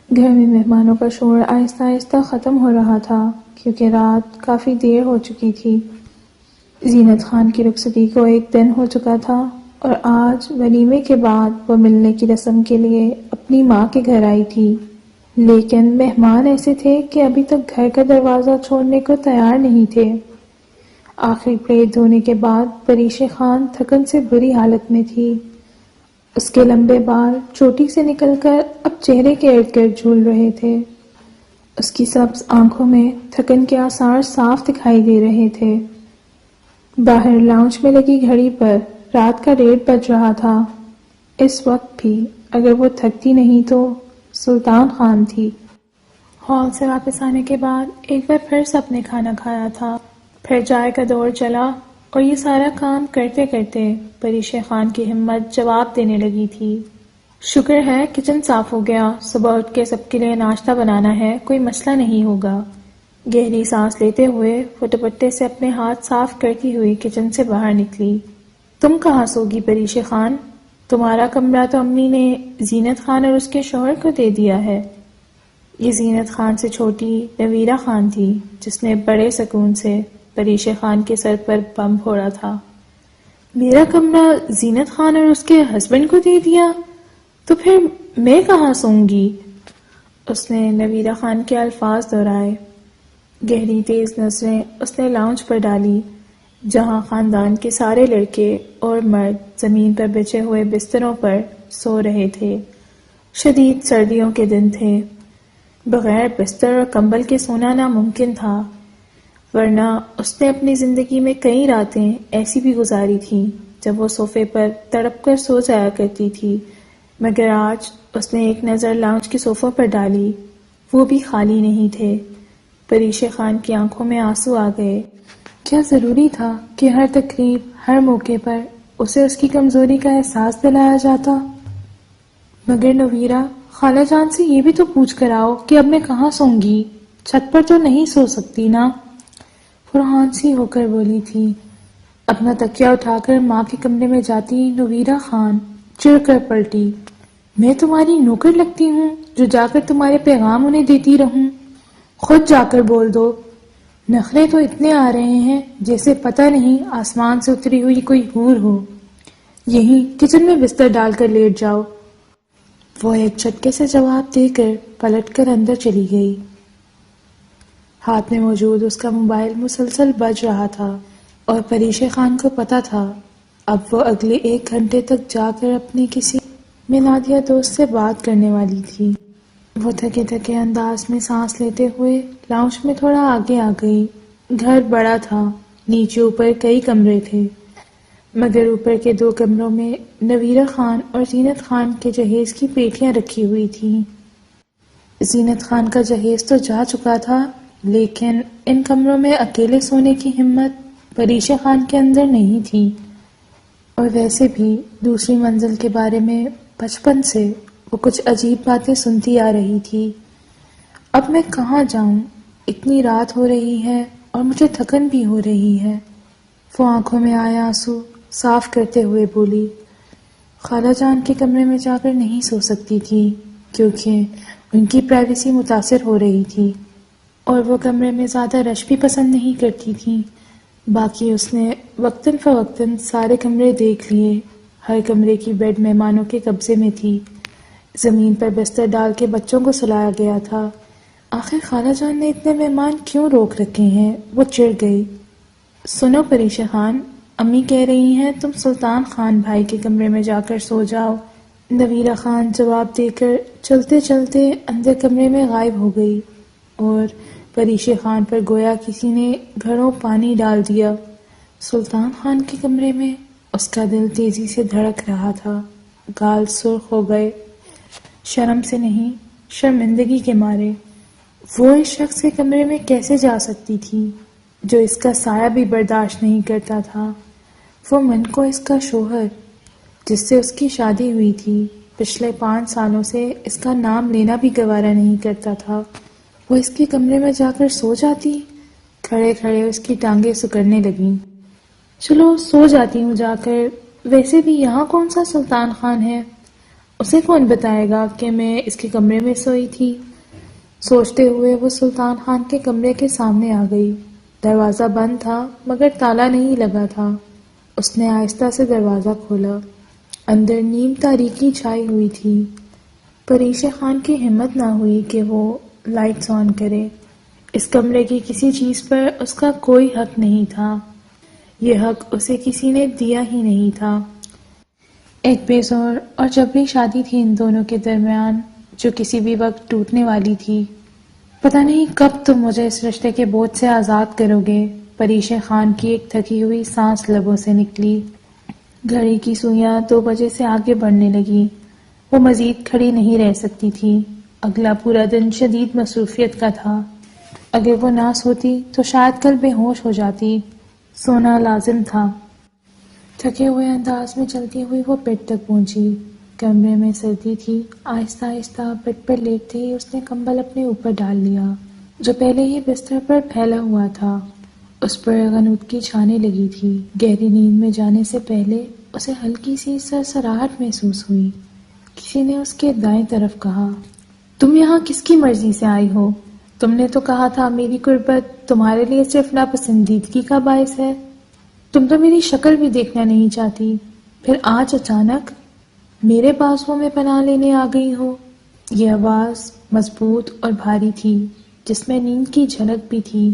گھر میں مہمانوں کا شور آہستہ آہستہ ختم ہو رہا تھا کیونکہ رات کافی دیر ہو چکی تھی۔ زینت خان کی رخصتی کو ایک دن ہو چکا تھا اور آج ولیمے کے بعد وہ ملنے کی رسم کے لیے اپنی ماں کے گھر آئی تھی، لیکن مہمان ایسے تھے کہ ابھی تک گھر کا دروازہ چھوڑنے کو تیار نہیں تھے۔ آخری پلیٹ دھونے کے بعد پریشہ خان تھکن سے بری حالت میں تھی۔ اس کے لمبے بال چوٹی سے نکل کر اب چہرے کے ارد گرد جھول رہے تھے۔ اس کی سبز آنکھوں میں تھکن کے آثار صاف دکھائی دے رہے تھے۔ باہر لاؤنج میں لگی گھڑی پر رات کا 1:30 بج رہا تھا۔ اس وقت بھی اگر وہ تھکتی نہیں تو سلطان خان تھی۔ ہال سے واپس آنے کے بعد ایک بار پھر سب نے کھانا کھایا تھا، پھر چائے کا دور چلا اور یہ سارا کام کرتے کرتے پریشہ خان کی ہمت جواب دینے لگی تھی۔ شکر ہے کچن صاف ہو گیا، صبح اٹھ کے سب کے لیے ناشتہ بنانا ہے، کوئی مسئلہ نہیں ہوگا۔ گہری سانس لیتے ہوئے وہ دوپٹے سے اپنے ہاتھ صاف کرتی ہوئی کچن سے باہر نکلی۔ تم کہاں سوگی پریشہ خان؟ تمہارا کمرہ تو امی نے زینت خان اور اس کے شوہر کو دے دیا ہے۔ یہ زینت خان سے چھوٹی نویرہ خان تھی جس نے بڑے سکون سے پریشہ خان کے سر پر بم پھوڑا تھا۔ میرا کمرہ زینت خان اور اس کے ہسبینڈ کو دے دیا؟ تو پھر میں کہاں سوں گی؟ اس نے نویرہ خان کے الفاظ دہرائے۔ گہری تیز نظریں اس نے لاؤنج پر ڈالی جہاں خاندان کے سارے لڑکے اور مرد زمین پر بچھے ہوئے بستروں پر سو رہے تھے۔ شدید سردیوں کے دن تھے، بغیر بستر اور کمبل کے سونا ناممکن تھا، ورنہ اس نے اپنی زندگی میں کئی راتیں ایسی بھی گزاری تھیں جب وہ صوفے پر تڑپ کر سو جایا کرتی تھی، مگر آج اس نے ایک نظر لاؤنج کے صوفوں پر ڈالی، وہ بھی خالی نہیں تھے۔ پریشہ خان کی آنکھوں میں آنسو آ گئے۔ کیا ضروری تھا کہ ہر تقریب، ہر موقع پر اسے اس کی کمزوری کا احساس دلایا جاتا؟ مگر نویرہ، خالہ جان سے یہ بھی تو پوچھ کر آؤ کہ اب میں کہاں سوں گی؟ چھت پر تو نہیں سو سکتی نا؟ فرحان سی ہو کر بولی تھی۔ اپنا تکیہ اٹھا کر ماں کے کمرے میں جاتی نویرہ خان چڑ کر پلٹی۔ میں تمہاری نوکر لگتی ہوں جو جا کر تمہارے پیغام انہیں دیتی رہوں؟ خود جا کر بول دو۔ نخرے تو اتنے آ رہے ہیں جیسے پتہ نہیں آسمان سے اتری ہوئی کوئی حور ہو۔ یہیں کچن میں بستر ڈال کر لیٹ جاؤ۔ وہ ایک جھٹکے سے جواب دے کر پلٹ کر اندر چلی گئی۔ ہاتھ میں موجود اس کا موبائل مسلسل بج رہا تھا اور پریشہ خان کو پتا تھا اب وہ اگلے 1 گھنٹے تک جا کر اپنی کسی میلادیہ دوست سے بات کرنے والی تھی۔ وہ تھکے تھکے انداز میں سانس لیتے ہوئے لاؤنج میں تھوڑا آگے آ گئی۔ گھر بڑا تھا، نیچے اوپر کئی کمرے تھے، مگر اوپر کے 2 کمروں میں نویرہ خان اور زینت خان کے جہیز کی پیٹیاں رکھی ہوئی تھیں۔ زینت خان کا جہیز تو جا چکا تھا، لیکن ان کمروں میں اکیلے سونے کی ہمت پریشہ خان کے اندر نہیں تھی، اور ویسے بھی دوسری منزل کے بارے میں بچپن سے وہ کچھ عجیب باتیں سنتی آ رہی تھی۔ اب میں کہاں جاؤں؟ اتنی رات ہو رہی ہے اور مجھے تھکن بھی ہو رہی ہے۔ وہ آنکھوں میں آئے آنسو صاف کرتے ہوئے بولی۔ خالہ جان کے کمرے میں جا کر نہیں سو سکتی تھی کیونکہ ان کی پرائیویسی متاثر ہو رہی تھی، اور وہ کمرے میں زیادہ رش بھی پسند نہیں کرتی تھی۔ باقی اس نے وقتاً فوقتاً سارے کمرے دیکھ لیے، ہر کمرے کی بیڈ مہمانوں کے قبضے میں تھی، زمین پر بستر ڈال کے بچوں کو سلایا گیا تھا۔ آخر خالہ جان نے اتنے مہمان کیوں روک رکھے ہیں؟ وہ چڑ گئی۔ سنو پریشہ خان، امی کہہ رہی ہیں تم سلطان خان بھائی کے کمرے میں جا کر سو جاؤ۔ نویرہ خان جواب دے کر چلتے چلتے اندر کمرے میں غائب ہو گئی، اور پریشہ خان پر گویا کسی نے گھڑوں پانی ڈال دیا۔ سلطان خان کے کمرے میں اس کا دل تیزی سے دھڑک رہا تھا، گال سرخ ہو گئے، شرم سے نہیں، شرمندگی کے مارے۔ وہ اس شخص کے کمرے میں کیسے جا سکتی تھی جو اس کا سایہ بھی برداشت نہیں کرتا تھا؟ وہ من کو اس کا شوہر جس سے اس کی شادی ہوئی تھی پچھلے 5 سالوں سے اس کا نام لینا بھی گوارا نہیں کرتا تھا، وہ اس کے کمرے میں جا کر سو جاتی؟ کھڑے کھڑے اس کی ٹانگیں سکڑنے لگیں۔ چلو سو جاتی ہوں جا کر، ویسے بھی یہاں کون سا سلطان خان ہے؟ اسے کون بتائے گا کہ میں اس کے کمرے میں سوئی تھی؟ سوچتے ہوئے وہ سلطان خان کے کمرے کے سامنے آ گئی۔ دروازہ بند تھا مگر تالا نہیں لگا تھا۔ اس نے آہستہ سے دروازہ کھولا۔ اندر نیم تاریکی چھائی ہوئی تھی۔ پریشے خان کی ہمت نہ ہوئی کہ وہ لائٹس آن کرے۔ اس کمرے کی کسی چیز پر اس کا کوئی حق نہیں تھا۔ یہ حق اسے کسی نے دیا ہی نہیں تھا۔ ایک بے زور اور جبری شادی تھی ان دونوں کے درمیان، جو کسی بھی وقت ٹوٹنے والی تھی۔ پتہ نہیں کب تم مجھے اس رشتے کے بوجھ سے آزاد کرو گے، پریشے خان کی ایک تھکی ہوئی سانس لبوں سے نکلی۔ گھڑی کی سوئیاں 2 بجے سے آگے بڑھنے لگی۔ وہ مزید کھڑی نہیں رہ سکتی تھی۔ اگلا پورا دن شدید مصروفیت کا تھا۔ اگر وہ نہ سوتی تو شاید کل بے ہوش ہو جاتی۔ سونا لازم تھا۔ تھکے ہوئے انداز میں چلتی ہوئی وہ بیڈ تک پہنچی۔ کمرے میں سردی تھی۔ آہستہ آہستہ بیڈ پر لیٹتے ہی اس نے کمبل اپنے اوپر ڈال لیا، جو پہلے ہی بستر پر پھیلا ہوا تھا۔ اس پر غنود کی چھانے لگی تھی۔ گہری نیند میں جانے سے پہلے اسے ہلکی سی سرسراہٹ محسوس ہوئی۔ کسی نے اس کے دائیں طرف کہا، تم یہاں کس کی مرضی سے آئی ہو؟ تم نے تو کہا تھا میری غربت تمہارے لیے صرف ناپسندیدگی کا باعث ہے۔ تم تو میری شکل بھی دیکھنا نہیں چاہتی، پھر آج اچانک میرے بازوؤں میں پناہ لینے آ گئی ہو۔ یہ آواز مضبوط اور بھاری تھی، جس میں نیند کی جھلک بھی تھی۔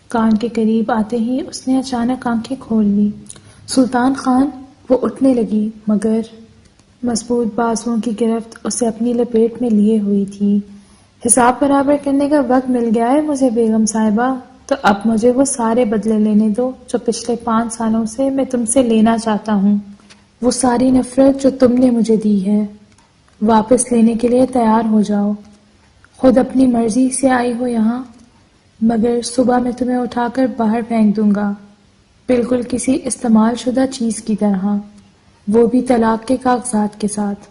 کان کے قریب آتے ہی اس نے اچانک آنکھیں کھول لی۔ سلطان خان! وہ اٹھنے لگی مگر مضبوط بازوؤں کی گرفت اسے اپنی لپیٹ میں لیے ہوئی تھی۔ حساب برابر کرنے کا وقت مل گیا ہے مجھے بیگم صاحبہ، تو اب مجھے وہ سارے بدلے لینے دو جو پچھلے 5 سالوں سے میں تم سے لینا چاہتا ہوں۔ وہ ساری نفرت جو تم نے مجھے دی ہے، واپس لینے کے لیے تیار ہو جاؤ۔ خود اپنی مرضی سے آئی ہو یہاں، مگر صبح میں تمہیں اٹھا کر باہر پھینک دوں گا، بالکل کسی استعمال شدہ چیز کی طرح، وہ بھی طلاق کے کاغذات کے ساتھ۔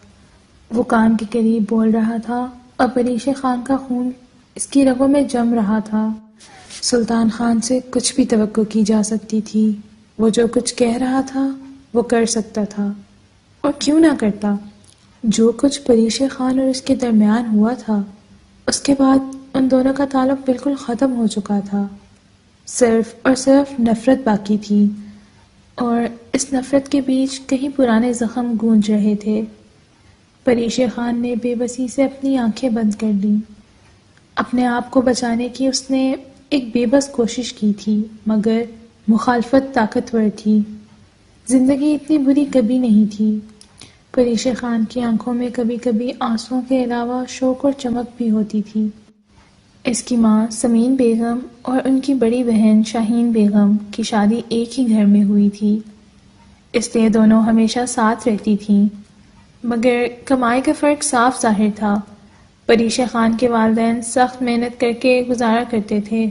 وہ کان کے قریب بول رہا تھا اور پریشے خان کا خون اس کی رگوں میں جم رہا تھا۔ سلطان خان سے کچھ بھی توقع کی جا سکتی تھی۔ وہ جو کچھ کہہ رہا تھا وہ کر سکتا تھا، اور کیوں نہ کرتا۔ جو کچھ پریشے خان اور اس کے درمیان ہوا تھا، اس کے بعد ان دونوں کا تعلق بالکل ختم ہو چکا تھا۔ صرف اور صرف نفرت باقی تھی، اور اس نفرت کے بیچ کہیں پرانے زخم گونج رہے تھے۔ پریشے خان نے بے بسی سے اپنی آنکھیں بند کر لیں۔ اپنے آپ کو بچانے کی اس نے ایک بے بس کوشش کی تھی، مگر مخالفت طاقتور تھی۔ زندگی اتنی بری کبھی نہیں تھی۔ پریشے خان کی آنکھوں میں کبھی کبھی آنسوؤں کے علاوہ شوق اور چمک بھی ہوتی تھی۔ اس کی ماں سمین بیگم اور ان کی بڑی بہن شاہین بیگم کی شادی ایک ہی گھر میں ہوئی تھی، اس لیے دونوں ہمیشہ ساتھ رہتی تھیں، مگر کمائی کا فرق صاف ظاہر تھا۔ پریشے خان کے والدین سخت محنت کر کے گزارا کرتے تھے،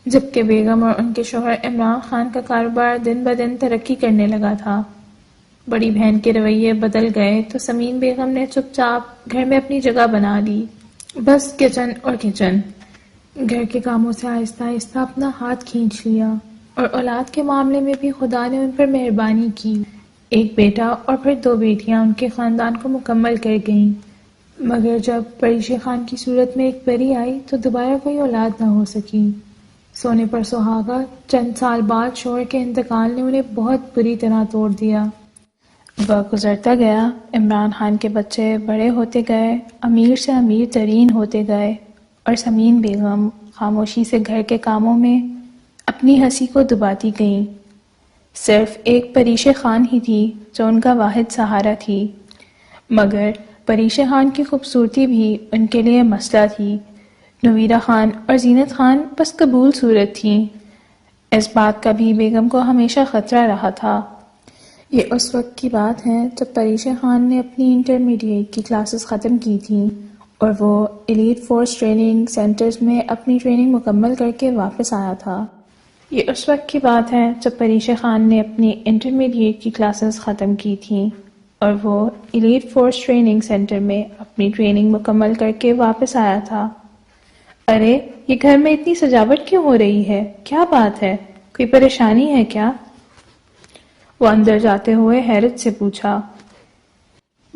جبکہ بیگم اور ان کے شوہر عمران خان کا کاروبار دن بدن ترقی کرنے لگا تھا۔ بڑی بہن کے رویے بدل گئے تو سمین بیگم نے چپ چاپ گھر میں اپنی جگہ بنا لی، بس کچن اور کچن۔ گھر کے کاموں سے آہستہ آہستہ اپنا ہاتھ کھینچ لیا، اور اولاد کے معاملے میں بھی خدا نے ان پر مہربانی کی۔ ایک بیٹا اور پھر 2 بیٹیاں ان کے خاندان کو مکمل کر گئیں، مگر جب پریشے خان کی صورت میں ایک پری آئی تو دوبارہ کوئی اولاد نہ ہو سکی۔ سونے پر سہاگا چند سال بعد شوہر کے انتقال نے انہیں بہت بری طرح توڑ دیا۔ وقت گزرتا گیا، عمران خان کے بچے بڑے ہوتے گئے، امیر سے امیر ترین ہوتے گئے، اور سمین بیگم خاموشی سے گھر کے کاموں میں اپنی ہنسی کو دباتی گئیں۔ صرف ایک پریشے خان ہی تھی جو ان کا واحد سہارا تھی، مگر پریشے خان کی خوبصورتی بھی ان کے لیے مسئلہ تھی۔ نویرہ خان اور زینت خان بس قبول صورت تھیں، اس بات کا بھی بیگم کو ہمیشہ خطرہ رہا تھا۔ یہ اس وقت کی بات ہے جب پریشے خان نے اپنی انٹرمیڈیٹ کی کلاسز ختم کی تھیں، اور وہ ایلیٹ فورس ٹریننگ سینٹرز میں اپنی ٹریننگ مکمل کر کے واپس آیا تھا۔ یہ اس وقت کی بات ہے جب پریشے خان نے اپنی انٹرمیڈیٹ کی کلاسز ختم کی تھیں، اور وہ ایلیٹ فورس ٹریننگ سینٹر میں اپنی ٹریننگ مکمل کر کے واپس آیا تھا۔ ارے، یہ گھر میں اتنی سجاوٹ کیوں ہو رہی ہے؟ کیا بات ہے؟ کوئی پریشانی ہے کیا؟ وہ اندر جاتے ہوئے حیرت سے پوچھا۔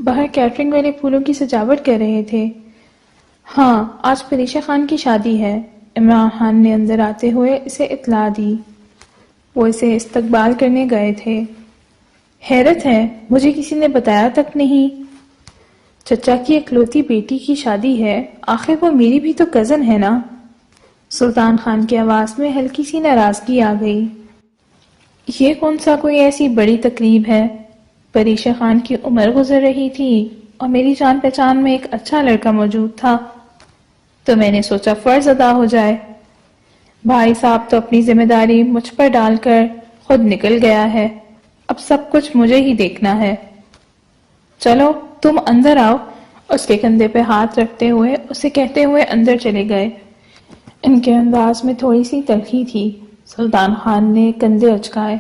باہر کیٹرنگ والے پھولوں کی سجاوٹ کر رہے تھے۔ ہاں، آج پریشہ خان کی شادی ہے، عمران خان نے اندر آتے ہوئے اسے اطلاع دی۔ وہ اسے استقبال کرنے گئے تھے۔ حیرت ہے، مجھے کسی نے بتایا تک نہیں۔ چچا کی اکلوتی بیٹی کی شادی ہے، آخر وہ میری بھی تو کزن ہے نا۔ سلطان خان کی آواز میں ہلکی سی ناراضگی آ گئی۔ یہ کون سا کوئی ایسی بڑی تقریب ہے؟ پریشہ خان کی عمر گزر رہی تھی اور میری جان پہچان میں ایک اچھا لڑکا موجود تھا، تو میں نے سوچا فرض ادا ہو جائے۔ بھائی صاحب تو اپنی ذمہ داری مجھ پر ڈال کر خود نکل گیا ہے، اب سب کچھ مجھے ہی دیکھنا ہے۔ چلو تم اندر آؤ، اس کے کندھے پہ ہاتھ رکھتے ہوئے اسے کہتے ہوئے اندر چلے گئے۔ ان کے انداز میں تھوڑی سی تلخی تھی۔ سلطان خان نے کندھے اچکائے۔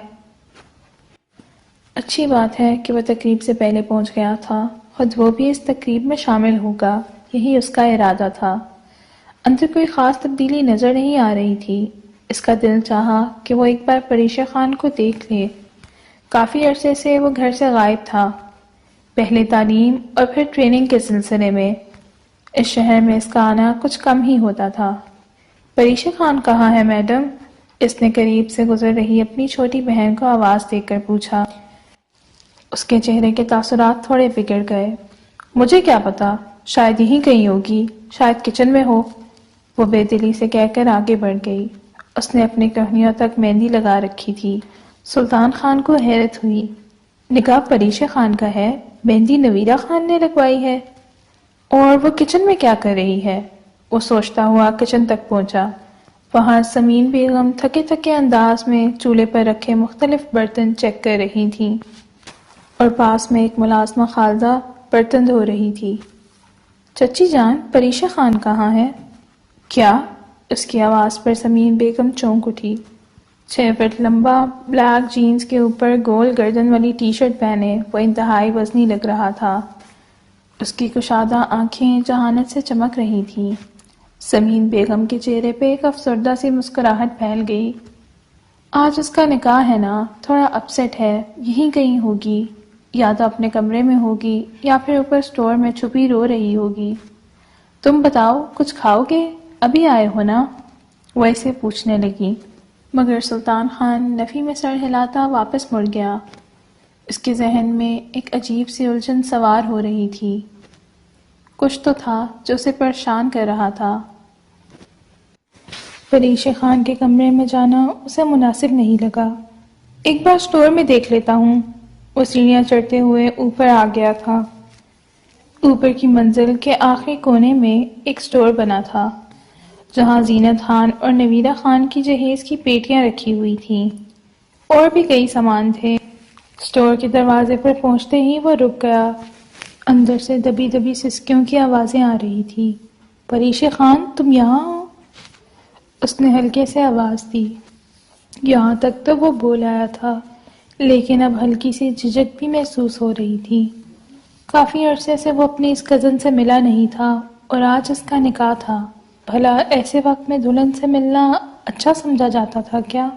اچھی بات ہے کہ وہ تقریب سے پہلے پہنچ گیا تھا، خود وہ بھی اس تقریب میں شامل ہوگا، یہی اس کا ارادہ تھا۔ اندر کوئی خاص تبدیلی نظر نہیں آ رہی تھی۔ اس کا دل چاہا کہ وہ ایک بار پریشہ خان کو دیکھ لے۔ کافی عرصے سے وہ گھر سے غائب تھا، پہلے تعلیم اور پھر ٹریننگ کے سلسلے میں۔ اس شہر میں اس کا آنا کچھ کم ہی ہوتا تھا۔ پریشہ خان کہاں ہے میڈم؟ اس نے قریب سے گزر رہی اپنی چھوٹی بہن کو آواز دے کر پوچھا۔ اس کے چہرے کے تاثرات تھوڑے بگڑ گئے۔ مجھے کیا پتا، شاید یہیں کہیں ہوگی، شاید کچن میں ہو، وہ بے دلی سے کہہ کر آگے بڑھ گئی۔ اس نے اپنی کہنیوں تک مہندی لگا رکھی تھی۔ سلطان خان کو حیرت ہوئی۔ نکاح پریشہ خان کا ہے، مہندی نویرہ خان نے لگوائی ہے، اور وہ کچن میں کیا کر رہی ہے؟ وہ سوچتا ہوا کچن تک پہنچا۔ وہاں سمین بیگم تھکے تھکے انداز میں چولہے پر رکھے مختلف برتن چیک کر رہی تھیں، اور پاس میں ایک ملازمہ خالدہ برتن دھو رہی تھی۔ چچی جان، پریشہ خان کہاں ہے؟ کیا؟ اس کی آواز پر سمین بیگم چونک اٹھی۔ 6 فٹ لمبا بلیک جینز کے اوپر گول گردن والی ٹی شرٹ پہنے وہ انتہائی وزنی لگ رہا تھا۔ اس کی کشادہ آنکھیں ذہانت سے چمک رہی تھیں۔ سمین بیگم کے چہرے پہ ایک افسردہ سی مسکراہٹ پھیل گئی۔ آج اس کا نکاح ہے نا، تھوڑا اپسیٹ ہے، یہیں کہیں ہوگی، یا تو اپنے کمرے میں ہوگی یا پھر اوپر سٹور میں چھپی رو رہی ہوگی۔ تم بتاؤ، کچھ کھاؤ گے؟ ابھی آئے ہو نا؟ وہ اسے پوچھنے لگی، مگر سلطان خان نفی میں سر ہلاتا واپس مڑ گیا۔ اس کے ذہن میں ایک عجیب سی الجھن سوار ہو رہی تھی۔ کچھ تو تھا جو اسے پریشان کر رہا تھا۔ پریشہ خان کے کمرے میں جانا اسے مناسب نہیں لگا۔ ایک بار سٹور میں دیکھ لیتا ہوں۔ وہ سیڑھیاں چڑھتے ہوئے اوپر آ گیا تھا۔ اوپر کی منزل کے آخری کونے میں ایک سٹور بنا تھا، جہاں زینت خان اور نویرہ خان کی جہیز کی پیٹیاں رکھی ہوئی تھیں، اور بھی کئی سامان تھے۔ سٹور کے دروازے پر پہنچتے ہی وہ رک گیا۔ اندر سے دبی دبی سسکیوں کی آوازیں آ رہی تھی۔ پریشہ خان، تم یہاں ہو؟ اس نے ہلکے سے آواز دی۔ یہاں تک تو وہ بول آیا تھا، لیکن اب ہلکی سی جھجک بھی محسوس ہو رہی تھی۔ کافی عرصے سے وہ اپنی اس کزن سے ملا نہیں تھا، اور آج اس کا نکاح تھا۔ بھلا ایسے وقت میں دلہن سے ملنا اچھا سمجھا جاتا تھا کیا؟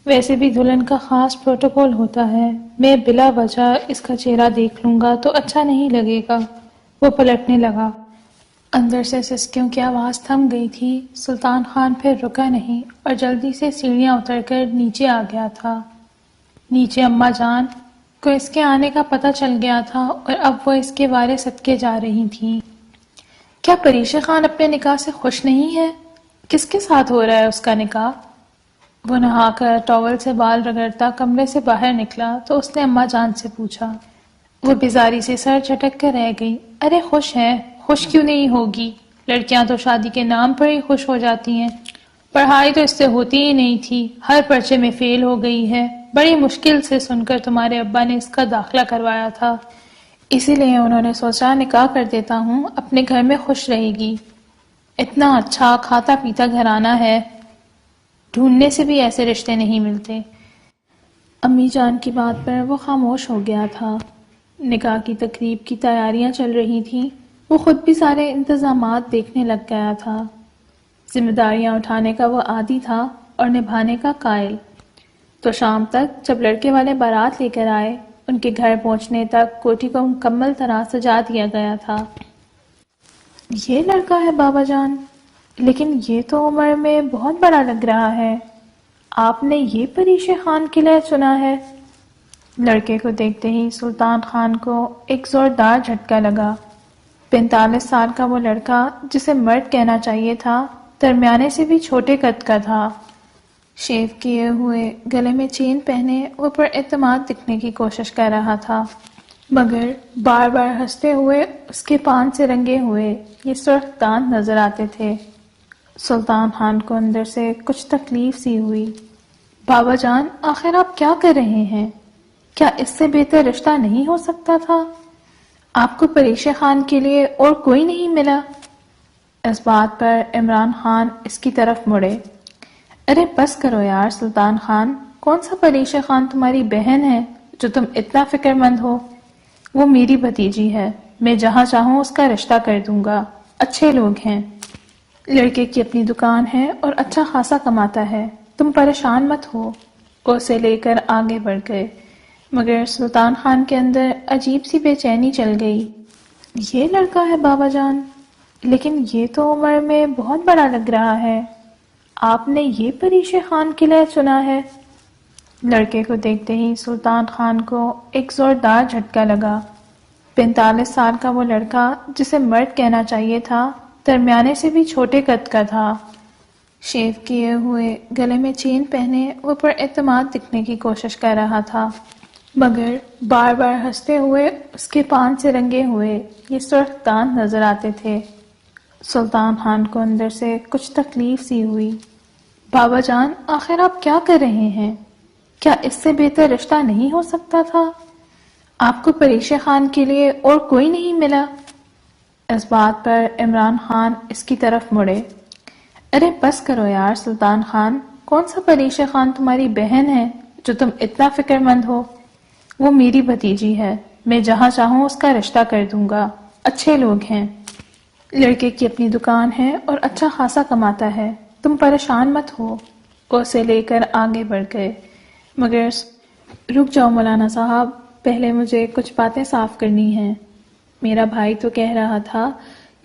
ویسے بھی دلہن کا خاص پروٹوکول ہوتا ہے، میں بلا وجہ اس کا چہرہ دیکھ لوں گا تو اچھا نہیں لگے گا۔ وہ پلٹنے لگا۔ اندر سے سسکیوں کی آواز تھم گئی تھی۔ سلطان خان پھر رکا نہیں اور جلدی سے سیڑھیاں اتر کر نیچے آ گیا تھا۔ نیچے اماں جان کو اس کے آنے کا پتہ چل گیا تھا، اور اب وہ اس کے وارے صدقے جا رہی تھیں۔ کیا پریشہ خان اپنے نکاح سے خوش نہیں ہے؟ کس کے ساتھ ہو رہا ہے اس کا نکاح؟ وہ نہا کر ٹاول سے بال رگڑتا کمرے سے باہر نکلا تو اس نے اماں جان سے پوچھا۔ وہ بیزاری سے سر جھٹک کر رہ گئی۔ ارے خوش ہے، خوش کیوں نہیں ہوگی؟ لڑکیاں تو شادی کے نام پر ہی خوش ہو جاتی ہیں۔ پڑھائی تو اس سے ہوتی ہی نہیں تھی، ہر پرچے میں فیل ہو گئی ہے، بڑی مشکل سے سن کر تمہارے ابا نے اس کا داخلہ کروایا تھا، اسی لیے انہوں نے سوچا نکاح کر دیتا ہوں، اپنے گھر میں خوش رہے گی۔ اتنا اچھا کھاتا پیتا گھرانہ ہے، ڈھونڈنے سے بھی ایسے رشتے نہیں ملتے۔ امی جان کی بات پر وہ خاموش ہو گیا تھا۔ نکاح کی تقریب کی تیاریاں چل رہی تھیں، وہ خود بھی سارے انتظامات دیکھنے لگ گیا تھا۔ ذمہ داریاں اٹھانے کا وہ عادی تھا اور نبھانے کا قائل۔ تو شام تک جب لڑکے والے بارات لے کر آئے، ان کے گھر پہنچنے تک کوٹھی کو مکمل طرح سجا دیا گیا تھا۔ یہ لڑکا ہے بابا جان، لیکن یہ تو عمر میں بہت بڑا لگ رہا ہے۔ آپ نے یہ پریش خان قلعہ چنا ہے؟ لڑکے کو دیکھتے ہی سلطان خان کو ایک زوردار جھٹکا لگا۔ 45 سال کا وہ لڑکا جسے مرد کہنا چاہیے تھا، درمیانے سے بھی چھوٹے قد کا تھا۔ شیو کیے ہوئے، گلے میں چین پہنے وہ پر اعتماد دکھنے کی کوشش کر رہا تھا، مگر بار بار ہنستے ہوئے اس کے پان سے رنگے ہوئے یہ سرخ دانت نظر آتے تھے۔ سلطان خان کو اندر سے کچھ تکلیف سی ہوئی۔ بابا جان، آخر آپ کیا کر رہے ہیں؟ کیا اس سے بہتر رشتہ نہیں ہو سکتا تھا؟ آپ کو پریش خان کے لیے اور کوئی نہیں ملا؟ اس بات پر عمران خان اس کی طرف مڑے۔ ارے بس کرو یار سلطان خان، کون سا پریش خان تمہاری بہن ہے جو تم اتنا فکر مند ہو؟ وہ میری بھتیجی ہے، میں جہاں چاہوں اس کا رشتہ کر دوں گا، اچھے لوگ ہیں۔ لڑکے کی اپنی دکان ہے اور اچھا خاصا کماتا ہے، تم پریشان مت ہو۔ اسے لے کر آگے بڑھ گئے، مگر سلطان خان کے اندر عجیب سی بے چینی چل گئی۔ یہ لڑکا ہے بابا جان، لیکن یہ تو عمر میں بہت بڑا لگ رہا ہے۔ آپ نے یہ پریش خان قلعہ چنا ہے؟ لڑکے کو دیکھتے ہی سلطان خان کو ایک زوردار جھٹکا لگا۔ 45 سال کا وہ لڑکا جسے مرد کہنا چاہیے تھا، درمیانے سے بھی چھوٹے قد کا تھا۔ شیو کیے ہوئے، گلے میں چین پہنے وہ پر اعتماد دکھنے کی کوشش کر رہا تھا، مگر بار بار ہنستے ہوئے اس کے پان سے رنگے ہوئے یہ سرخ دانت نظر آتے تھے۔ سلطان خان کو اندر سے کچھ تکلیف سی ہوئی۔ بابا جان، آخر آپ کیا کر رہے ہیں؟ کیا اس سے بہتر رشتہ نہیں ہو سکتا تھا؟ آپ کو پریش خان کے لیے اور کوئی نہیں ملا؟ اس بات پر عمران خان اس کی طرف مڑے۔ ارے بس کرو یار سلطان خان، کون سا پریش خان تمہاری بہن ہے جو تم اتنا فکر مند ہو؟ وہ میری بھتیجی ہے، میں جہاں چاہوں اس کا رشتہ کر دوں گا، اچھے لوگ ہیں۔ لڑکے کی اپنی دکان ہے اور اچھا خاصا کماتا ہے، تم پریشان مت ہو۔ اسے لے کر آگے بڑھ گئے، مگر رک جاؤ مولانا صاحب، پہلے مجھے کچھ باتیں صاف کرنی ہیں۔ میرا بھائی تو کہہ رہا تھا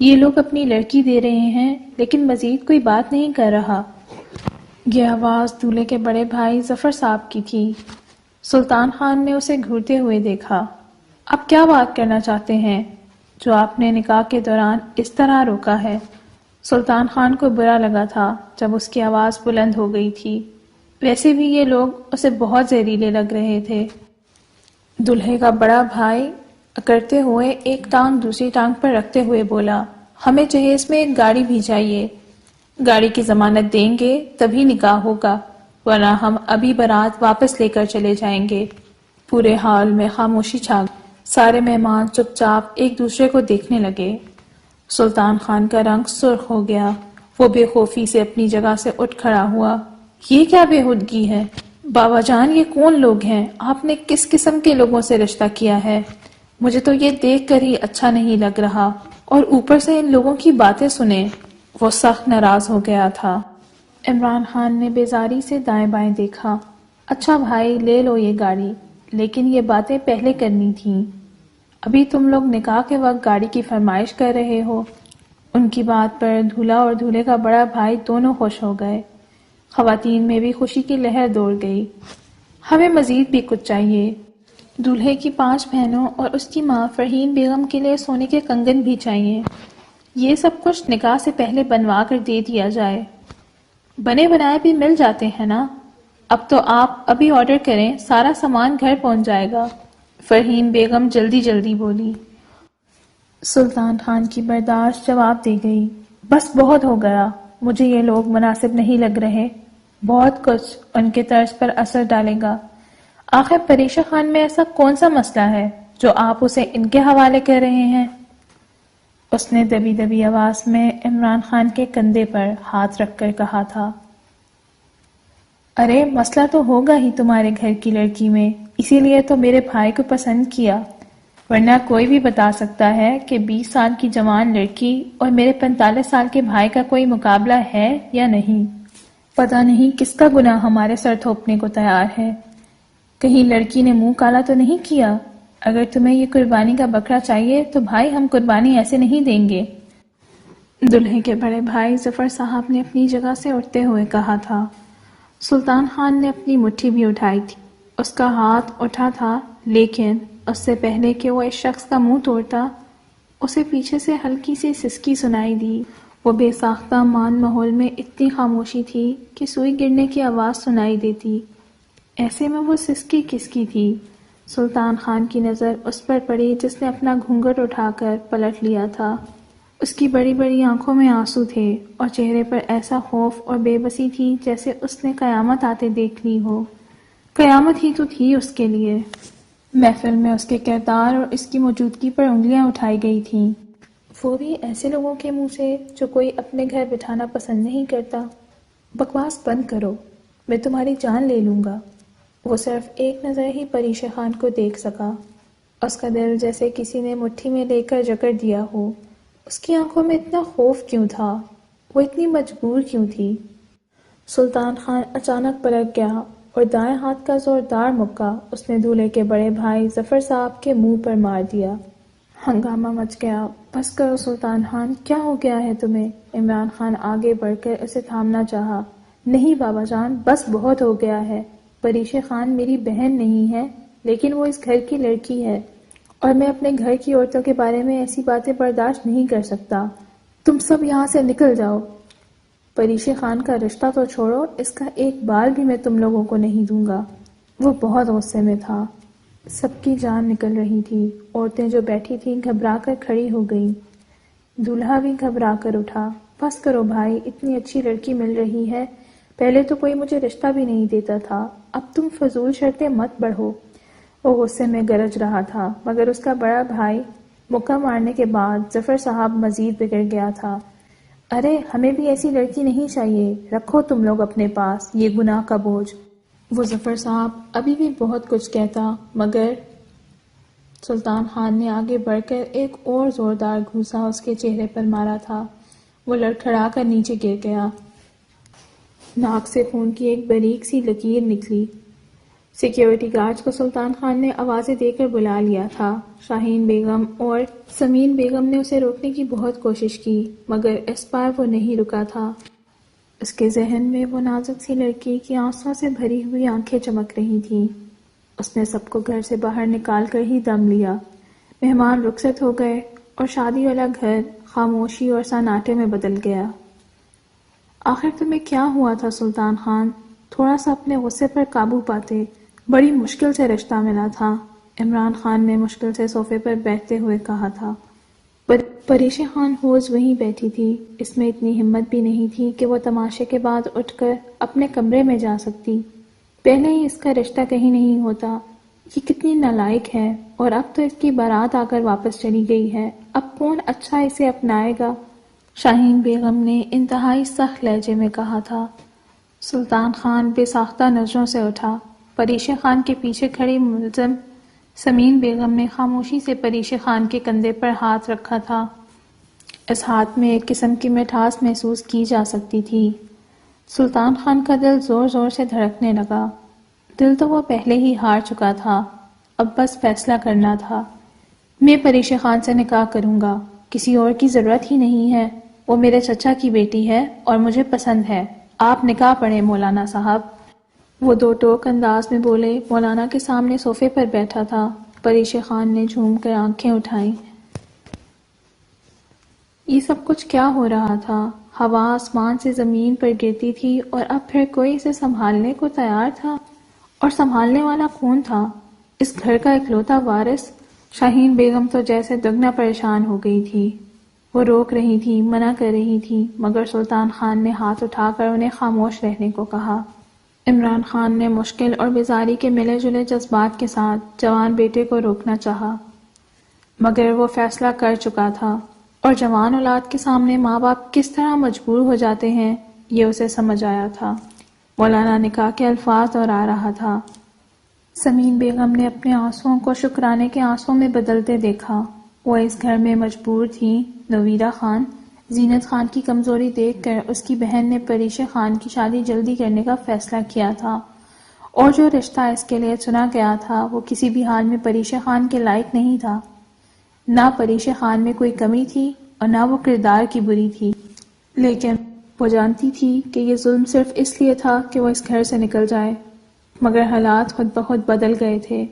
یہ لوگ اپنی لڑکی دے رہے ہیں، لیکن مزید کوئی بات نہیں کر رہا۔ یہ آواز دولہے کے بڑے بھائی ظفر صاحب کی تھی۔ سلطان خان نے اسے گھورتے ہوئے دیکھا۔ آپ کیا بات کرنا چاہتے ہیں جو آپ نے نکاح کے دوران اس طرح روکا ہے؟ سلطان خان کو برا لگا تھا جب اس کی آواز بلند ہو گئی تھی، ویسے بھی یہ لوگ اسے بہت زہریلے لگ رہے تھے۔ دولہے کا بڑا بھائی اکڑتے ہوئے ایک ٹانگ دوسری ٹانگ پر رکھتے ہوئے بولا، ہمیں جہیز میں ایک گاڑی بھی چاہیے، گاڑی کی ضمانت دیں گے تبھی نکاح ہوگا، ورنہ ہم ابھی بارات واپس لے کر چلے جائیں گے۔ پورے ہال میں خاموشی چھا گئی، سارے مہمان چپ چاپ ایک دوسرے کو دیکھنے لگے۔ سلطان خان کا رنگ سرخ ہو گیا، وہ بے خوفی سے اپنی جگہ سے اٹھ کھڑا ہوا۔ یہ کیا بےہودگی ہے؟ بابا جان، یہ کون لوگ ہیں؟ آپ نے کس قسم کے لوگوں سے رشتہ کیا ہے؟ مجھے تو یہ دیکھ کر ہی اچھا نہیں لگ رہا، اور اوپر سے ان لوگوں کی باتیں سنیں۔ وہ سخت ناراض ہو گیا تھا۔ عمران خان نے بیزاری سے دائیں بائیں دیکھا۔ اچھا بھائی، لے لو یہ گاڑی، لیکن یہ باتیں پہلے کرنی تھیں، ابھی تم لوگ نکاح کے وقت گاڑی کی فرمائش کر رہے ہو۔ ان کی بات پر دولہا اور دولہے کا بڑا بھائی دونوں خوش ہو گئے، خواتین میں بھی خوشی کی لہر دوڑ گئی۔ ہمیں مزید بھی کچھ چاہیے، دولہے کی 5 بہنوں اور اس کی ماں فرحین بیگم کے لیے سونے کے کنگن بھی چاہیے، یہ سب کچھ نکاح سے پہلے بنوا کر دے دیا جائے۔ بنے بنائے بھی مل جاتے ہیں نا؟ اب تو آپ ابھی آرڈر کریں، سارا سامان گھر پہنچ جائے گا، فرحین بیگم جلدی جلدی بولی۔ سلطان خان کی برداشت جواب دے گئی، بس بہت ہو گیا، مجھے یہ لوگ مناسب نہیں لگ رہے، بہت کچھ ان کے طرز پر اثر ڈالے گا۔ آخر پریش خان میں ایسا کون سا مسئلہ ہے جو آپ اسے ان کے حوالے کر رہے ہیں؟ اس نے دبی دبی آواز میں عمران خان کے کندھے پر ہاتھ رکھ کر کہا تھا، ارے مسئلہ تو ہوگا ہی تمہارے گھر کی لڑکی میں، اسی لیے تو میرے بھائی کو پسند کیا، ورنہ کوئی بھی بتا سکتا ہے کہ 20 سال کی جوان لڑکی اور میرے 45 سال کے بھائی کا کوئی مقابلہ ہے یا نہیں۔ پتہ نہیں کس کا گناہ ہمارے سر تھوپنے کو تیار ہے۔ کہیں لڑکی نے منہ کالا تو نہیں کیا؟ اگر تمہیں یہ قربانی کا بکرا چاہیے تو بھائی ہم قربانی ایسے نہیں دیں گے۔ دلہے کے بڑے بھائی ظفر صاحب نے اپنی جگہ سے اٹھتے ہوئے کہا تھا۔ سلطان خان نے اپنی مٹھی بھی اٹھائی تھی، اس کا ہاتھ اٹھا تھا، لیکن اس سے پہلے کہ وہ اس شخص کا منہ توڑتا، اسے پیچھے سے ہلکی سی سسکی سنائی دی۔ وہ بے ساختہ مان ماحول میں اتنی خاموشی تھی کہ سوئی گرنے کی آواز سنائی دیتی۔ ایسے میں وہ سسکی کس کی تھی؟ سلطان خان کی نظر اس پر پڑی جس نے اپنا گھونگھٹ اٹھا کر پلٹ لیا تھا۔ اس کی بڑی بڑی آنکھوں میں آنسو تھے اور چہرے پر ایسا خوف اور بے بسی تھی جیسے اس نے قیامت آتے دیکھ لی ہو۔ قیامت ہی تو تھی اس کے لیے۔ محفل میں اس کے کردار اور اس کی موجودگی پر انگلیاں اٹھائی گئی تھیں، وہ بھی ایسے لوگوں کے منہ سے جو کوئی اپنے گھر بٹھانا پسند نہیں کرتا۔ بکواس بند کرو، میں تمہاری جان لے لوں گا۔ وہ صرف ایک نظر ہی پریشے خان کو دیکھ سکا، اس کا دل جیسے کسی نے مٹھی میں لے کر جکڑ دیا ہو۔ اس کی آنکھوں میں اتنا خوف کیوں تھا؟ وہ اتنی مجبور کیوں تھی؟ سلطان خان اچانک پلٹ گیا اور دائیں ہاتھ کا زوردار مکہ اس نے دولہے کے بڑے بھائی ظفر صاحب کے منہ پر مار دیا۔ ہنگامہ مچ گیا۔ بس کرو سلطان خان، کیا ہو گیا ہے تمہیں؟ عمران خان آگے بڑھ کر اسے تھامنا چاہا۔ نہیں بابا جان، بس بہت ہو گیا ہے۔ پریشے خان میری بہن نہیں ہے، لیکن وہ اس گھر کی لڑکی ہے، اور میں اپنے گھر کی عورتوں کے بارے میں ایسی باتیں برداشت نہیں کر سکتا۔ تم سب یہاں سے نکل جاؤ۔ پریشے خان کا رشتہ تو چھوڑو، اس کا ایک بال بھی میں تم لوگوں کو نہیں دوں گا۔ وہ بہت غصے میں تھا۔ سب کی جان نکل رہی تھی۔ عورتیں جو بیٹھی تھیں گھبرا کر کھڑی ہو گئیں۔ دولہا بھی گھبرا کر اٹھا۔ بس کرو بھائی، اتنی اچھی لڑکی مل رہی ہے، پہلے تو کوئی مجھے رشتہ بھی نہیں دیتا تھا، اب تم فضول شرطیں مت بڑھو۔ وہ غصے میں گرج رہا تھا، مگر اس کا بڑا بھائی مکہ مارنے کے بعد ظفر صاحب مزید بگڑ گیا تھا۔ ارے ہمیں بھی ایسی لڑکی نہیں چاہیے، رکھو تم لوگ اپنے پاس یہ گناہ کا بوجھ۔ وہ ظفر صاحب ابھی بھی بہت کچھ کہتا، مگر سلطان خان نے آگے بڑھ کر ایک اور زوردار گھوسا اس کے چہرے پر مارا تھا۔ وہ لڑکھڑا کر نیچے گر گیا۔ ناک سے خون کی ایک باریک سی لکیر نکلی۔ سیکیورٹی گارڈز کو سلطان خان نے آوازیں دے کر بلا لیا تھا۔ شاہین بیگم اور سمین بیگم نے اسے روکنے کی بہت کوشش کی، مگر اس بار وہ نہیں رکا تھا۔ اس کے ذہن میں وہ نازک سی لڑکی کی آنسوں سے بھری ہوئی آنکھیں چمک رہی تھیں۔ اس نے سب کو گھر سے باہر نکال کر ہی دم لیا۔ مہمان رخصت ہو گئے اور شادی والا گھر خاموشی اور سناٹے میں بدل گیا۔ آخر تمہیں کیا ہوا تھا سلطان خان؟ تھوڑا سا اپنے غصے پر قابو پاتے۔ بڑی مشکل سے رشتہ ملا تھا، عمران خان نے مشکل سے صوفے پر بیٹھتے ہوئے کہا تھا۔ پریشے خان حوض وہیں بیٹھی تھی۔ اس میں اتنی ہمت بھی نہیں تھی کہ وہ تماشے کے بعد اٹھ کر اپنے کمرے میں جا سکتی۔ پہلے ہی اس کا رشتہ کہیں نہیں ہوتا۔ یہ کتنی نالائق ہے، اور اب تو اس کی بارات آ کر واپس چلی گئی ہے، اب کون اچھا اسے اپنائے گا؟ شاہین بیگم نے انتہائی سخت لہجے میں کہا تھا۔ سلطان خان بے ساختہ نظروں سے اٹھا۔ پریشے خان کے پیچھے کھڑی ملزم سمین بیگم نے خاموشی سے پریشے خان کے کندھے پر ہاتھ رکھا تھا۔ اس ہاتھ میں ایک قسم کی مٹھاس محسوس کی جا سکتی تھی۔ سلطان خان کا دل زور زور سے دھڑکنے لگا۔ دل تو وہ پہلے ہی ہار چکا تھا، اب بس فیصلہ کرنا تھا۔ میں پریشے خان سے نکاح کروں گا، کسی اور کی ضرورت ہی نہیں ہے۔ وہ میرے چچا کی بیٹی ہے اور مجھے پسند ہے۔ آپ نکاح پڑھیں مولانا صاحب۔ وہ دو ٹوک انداز میں بولے۔ مولانا کے سامنے صوفے پر بیٹھا تھا۔ پریشے خان نے جھوم کر آنکھیں اٹھائیں۔ یہ سب کچھ کیا ہو رہا تھا؟ ہوا آسمان سے زمین پر گرتی تھی، اور اب پھر کوئی اسے سنبھالنے کو تیار تھا؟ اور سنبھالنے والا کون تھا؟ اس گھر کا اکلوتا وارث؟ شاہین بیگم تو جیسے دگنا پریشان ہو گئی تھی۔ وہ روک رہی تھی، منع کر رہی تھی، مگر سلطان خان نے ہاتھ اٹھا کر انہیں خاموش رہنے کو کہا۔ عمران خان نے مشکل اور بیزاری کے ملے جلے جذبات کے ساتھ جوان بیٹے کو روکنا چاہا، مگر وہ فیصلہ کر چکا تھا، اور جوان اولاد کے سامنے ماں باپ کس طرح مجبور ہو جاتے ہیں یہ اسے سمجھ آیا تھا۔ مولانا نکاح کے الفاظ دہرا رہا تھا۔ سمین بیگم نے اپنے آنسوؤں کو شکرانے کے آنسوؤں میں بدلتے دیکھا۔ وہ اس گھر میں مجبور تھیں۔ نویرہ خان، زینت خان کی کمزوری دیکھ کر اس کی بہن نے پریشے خان کی شادی جلدی کرنے کا فیصلہ کیا تھا، اور جو رشتہ اس کے لیے چنا گیا تھا وہ کسی بھی حال میں پریشہ خان کے لائق نہیں تھا۔ نہ پریشہ خان میں کوئی کمی تھی اور نہ وہ کردار کی بری تھی، لیکن وہ جانتی تھی کہ یہ ظلم صرف اس لیے تھا کہ وہ اس گھر سے نکل جائے۔ مگر حالات خود بخود بدل گئے تھے۔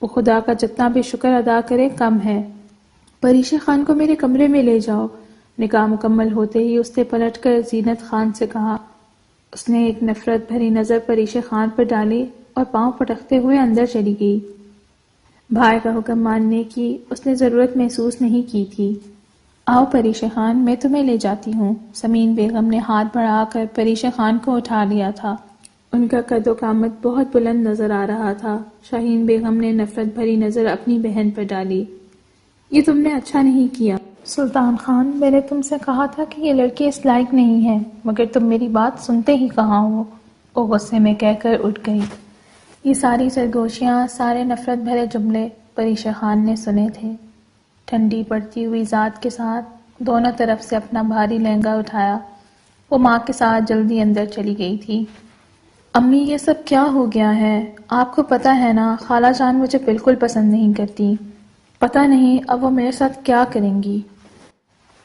وہ خدا کا جتنا بھی شکر ادا کرے کم ہے۔ پریشہ خان کو میرے کمرے میں لے جاؤ۔ نکاح مکمل ہوتے ہی اس نے پلٹ کر زینت خان سے کہا۔ اس نے ایک نفرت بھری نظر پریشہ خان پر ڈالی اور پاؤں پٹکتے ہوئے اندر چلی گئی۔ بھائی کا حکم ماننے کی اس نے ضرورت محسوس نہیں کی تھی۔ آؤ پریشہ خان، میں تمہیں لے جاتی ہوں۔ سمین بیگم نے ہاتھ بڑھا کر پریشہ خان کو اٹھا لیا تھا۔ ان کا قد و قامت بہت بلند نظر آ رہا تھا۔ شاہین بیگم نے نفرت بھری نظر اپنی بہن پر ڈالی۔ یہ تم نے اچھا نہیں کیا سلطان خان، میں نے تم سے کہا تھا کہ یہ لڑکی اس لائق نہیں ہے، مگر تم میری بات سنتے ہی کہاں ہو۔ وہ غصے میں کہہ کر اٹھ گئی۔ یہ ساری سرگوشیاں، سارے نفرت بھرے جملے پریشہ خان نے سنے تھے۔ ٹھنڈی پڑتی ہوئی ذات کے ساتھ دونوں طرف سے اپنا بھاری لہنگا اٹھایا، وہ ماں کے ساتھ جلدی اندر چلی گئی تھی۔ امی، یہ سب کیا ہو گیا ہے؟ آپ کو پتہ ہے نا خالہ جان مجھے بالکل پسند نہیں کرتی۔ پتہ نہیں اب وہ میرے ساتھ کیا کریں گی۔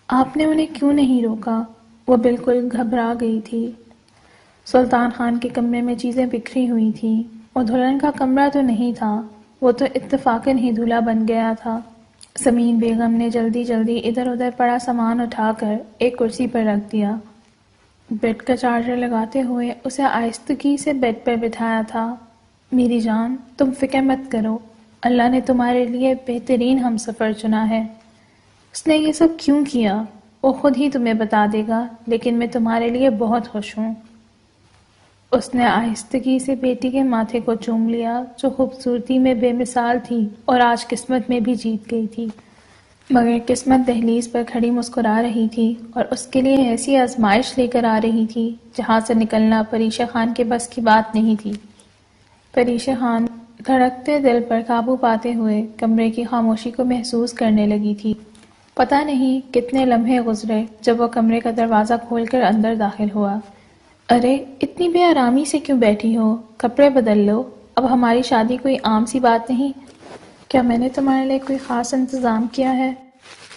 آپ نے انہیں کیوں نہیں روکا؟ وہ بالکل گھبرا گئی تھی۔ سلطان خان کے کمرے میں چیزیں بکھری ہوئی تھیں۔ وہ دلہن کا کمرہ تو نہیں تھا، وہ تو اتفاقاً ہی دولہا بن گیا تھا۔ سمین بیگم نے جلدی جلدی ادھر ادھر پڑا سامان اٹھا کر ایک کرسی پر رکھ دیا۔ بیڈ کا چارجر لگاتے ہوئے اسے آہستگی سے بیڈ پر بٹھایا تھا۔ میری جان، تم فکر مت کرو، اللہ نے تمہارے لیے بہترین ہم سفر چنا ہے۔ اس نے یہ سب کیوں کیا وہ خود ہی تمہیں بتا دے گا، لیکن میں تمہارے لیے بہت خوش ہوں۔ اس نے آہستگی سے بیٹی کے ماتھے کو چوم لیا جو خوبصورتی میں بے مثال تھی اور آج قسمت میں بھی جیت گئی تھی۔ مگر قسمت دہلیز پر کھڑی مسکرا رہی تھی اور اس کے لیے ایسی آزمائش لے کر آ رہی تھی جہاں سے نکلنا پریشہ خان کے بس کی بات نہیں تھی۔ پریشہ خان دھڑکتے دل پر قابو پاتے ہوئے کمرے کی خاموشی کو محسوس کرنے لگی تھی۔ پتہ نہیں کتنے لمحے گزرے جب وہ کمرے کا دروازہ کھول کر اندر داخل ہوا۔ ارے اتنی بے آرامی سے کیوں بیٹھی ہو؟ کپڑے بدل لو، اب ہماری شادی کوئی عام سی بات نہیں۔ کیا میں نے تمہارے لیے کوئی خاص انتظام کیا ہے؟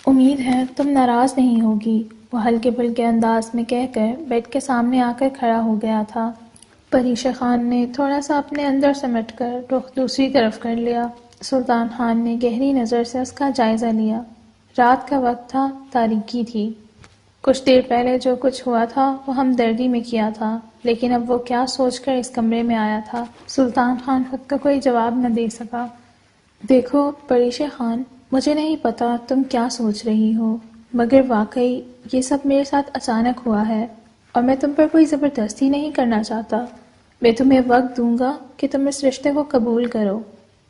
امید ہے تم ناراض نہیں ہوگی، وہ ہلکے پھلکے انداز میں کہہ کر بیڈ کے سامنے آ کر کھڑا ہو گیا تھا۔ پریشہ خان نے تھوڑا سا اپنے اندر سمٹ کر رخ دوسری طرف کر لیا۔ سلطان خان نے گہری نظر سے اس کا جائزہ لیا۔ رات کا وقت تھا، تاریکی تھی۔ کچھ دیر پہلے جو کچھ ہوا تھا وہ ہمدردی میں کیا تھا، لیکن اب وہ کیا سوچ کر اس کمرے میں آیا تھا؟ سلطان خان خود کا کوئی جواب نہ دے سکا۔ دیکھو پریشہ خان، مجھے نہیں پتا تم کیا سوچ رہی ہو، مگر واقعی یہ سب میرے ساتھ اچانک ہوا ہے اور میں تم پر کوئی زبردستی نہیں کرنا چاہتا۔ میں تمہیں وقت دوں گا کہ تم اس رشتے کو قبول کرو،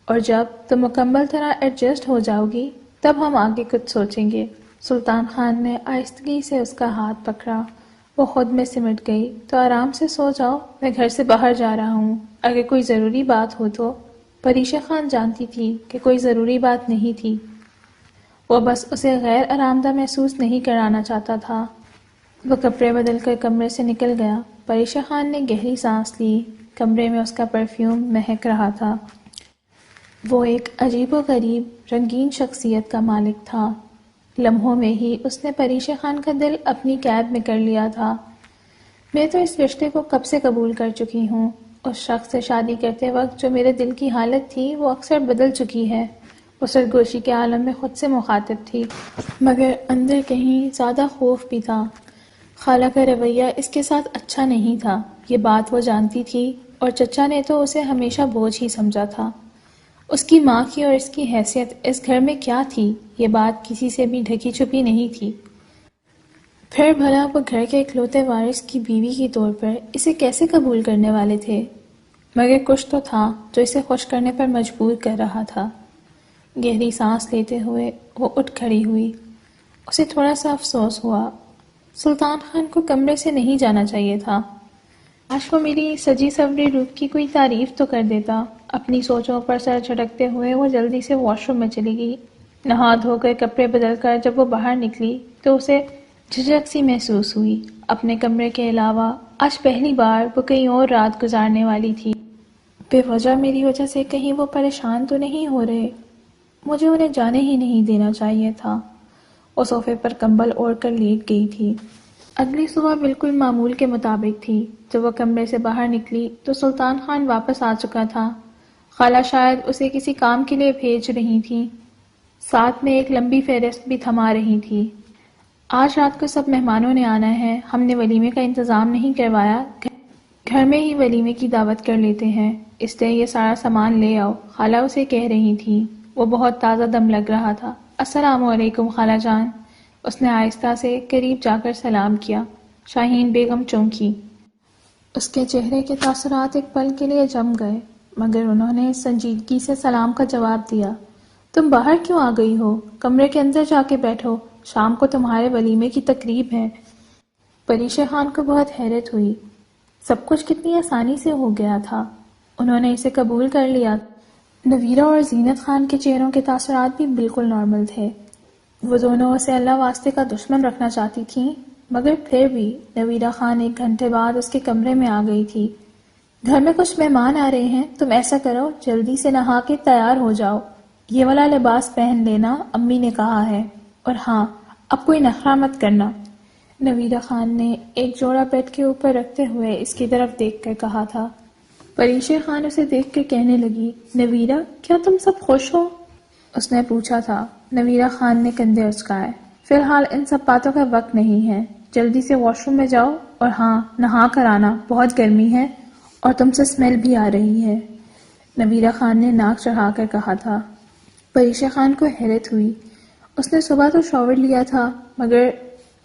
اور جب تم مکمل طرح ایڈجسٹ ہو جاؤ گی تب ہم آگے کچھ سوچیں گے۔ سلطان خان نے آہستگی سے اس کا ہاتھ پکڑا۔ وہ خود میں سمٹ گئی۔ تو آرام سے سو جاؤ، میں گھر سے باہر جا رہا ہوں، اگر کوئی ضروری بات ہو تو۔ پریشہ خان جانتی تھی کہ کوئی ضروری بات نہیں تھی، وہ بس اسے غیر آرام دہ محسوس نہیں کرانا چاہتا تھا۔ وہ کپڑے بدل کر کمرے سے نکل گیا۔ پریشہ خان نے گہری سانس لی۔ کمرے میں اس کا پرفیوم مہک رہا تھا۔ وہ ایک عجیب و غریب رنگین شخصیت کا مالک تھا۔ لمحوں میں ہی اس نے پریشہ خان کا دل اپنی قید میں کر لیا تھا۔ میں تو اس رشتے کو کب سے قبول کر چکی ہوں۔ اس شخص سے شادی کرتے وقت جو میرے دل کی حالت تھی وہ اکثر بدل چکی ہے۔ وہ سرگوشی کے عالم میں خود سے مخاطب تھی، مگر اندر کہیں زیادہ خوف بھی تھا۔ خالہ کا رویہ اس کے ساتھ اچھا نہیں تھا، یہ بات وہ جانتی تھی، اور چچا نے تو اسے ہمیشہ بوجھ ہی سمجھا تھا۔ اس کی ماں کی اور اس کی حیثیت اس گھر میں کیا تھی، یہ بات کسی سے بھی ڈھکی چھپی نہیں تھی۔ پھر بھلا وہ گھر کے اکلوتے وارث کی بیوی کے طور پر اسے کیسے قبول کرنے والے تھے؟ مگر کچھ تو تھا جو اسے خوش کرنے پر مجبور کر رہا تھا۔ گہری سانس لیتے ہوئے وہ اٹھ کھڑی ہوئی۔ اسے تھوڑا سا افسوس ہوا، سلطان خان کو کمرے سے نہیں جانا چاہیے تھا۔ کاش وہ میری سجی سوری روپ کی کوئی تعریف تو کر دیتا۔ اپنی سوچوں پر سر جھٹکتے ہوئے وہ جلدی سے واش روم میں چلی گئی۔ نہا دھو کر کپڑے بدل کر جب وہ باہر نکلی تو اسے جھجک سی محسوس ہوئی۔ اپنے کمرے کے علاوہ آج پہلی بار وہ کہیں اور رات گزارنے والی تھی۔ بے وجہ میری وجہ سے کہیں وہ پریشان تو نہیں ہو رہے؟ مجھے انہیں جانے ہی نہیں دینا چاہیے تھا۔ وہ صوفے پر کمبل اوڑھ کر لیٹ گئی تھی۔ اگلی صبح بالکل معمول کے مطابق تھی۔ جب وہ کمرے سے باہر نکلی تو سلطان خان واپس آ چکا تھا۔ خالہ شاید اسے کسی کام کے لیے بھیج رہی تھیں، ساتھ میں ایک لمبی فہرست بھی تھما رہی تھی۔ آج رات کو سب مہمانوں نے آنا ہے، ہم نے ولیمے کا انتظام نہیں کروایا، گھر میں ہی ولیمے کی دعوت کر لیتے ہیں، اس لیے یہ سارا سامان لے آؤ، خالہ اسے کہہ رہی تھی۔ وہ بہت تازہ دم لگ رہا تھا۔ السلام علیکم خالہ جان، اس نے آہستہ سے قریب جا کر سلام کیا۔ شاہین بیگم چونکی۔ اس کے چہرے کے تاثرات ایک پل کے لیے جم گئے، مگر انہوں نے سنجیدگی سے سلام کا جواب دیا۔ تم باہر کیوں آ گئی ہو؟ کمرے کے اندر جا کے بیٹھو، شام کو تمہارے ولیمے کی تقریب ہے۔ پریشے خان کو بہت حیرت ہوئی، سب کچھ کتنی آسانی سے ہو گیا تھا، انہوں نے اسے قبول کر لیا۔ نویرہ اور زینت خان کے چہروں کے تاثرات بھی بالکل نارمل تھے۔ وہ دونوں اسے اللہ واسطے کا دشمن رکھنا چاہتی تھیں، مگر پھر بھی نویرہ خان 1 گھنٹے بعد اس کے کمرے میں آ گئی تھی۔ گھر میں کچھ مہمان آ رہے ہیں، تم ایسا کرو جلدی سے نہا کے تیار ہو جاؤ، یہ والا لباس پہن لینا، امی نے کہا ہے، اور ہاں اب کوئی نخرہ مت کرنا۔ نویرہ خان نے ایک جوڑا بیڈ کے اوپر رکھتے ہوئے اس کی طرف دیکھ کر کہا تھا۔ پریشے خان اسے دیکھ کر کہنے لگی، نویرہ کیا تم سب خوش ہو؟ اس نے پوچھا تھا۔ نویرہ خان نے کندھے اچکائے۔ فی الحال ان سب باتوں کا وقت نہیں ہے، جلدی سے واش روم میں جاؤ، اور ہاں نہا کر آنا، بہت گرمی ہے اور تم سے اسمیل بھی آ رہی ہے، نویرہ خان نے ناک چڑھا کر کہا تھا۔ پریشے خان کو حیرت ہوئی، اس نے صبح تو شاور لیا تھا، مگر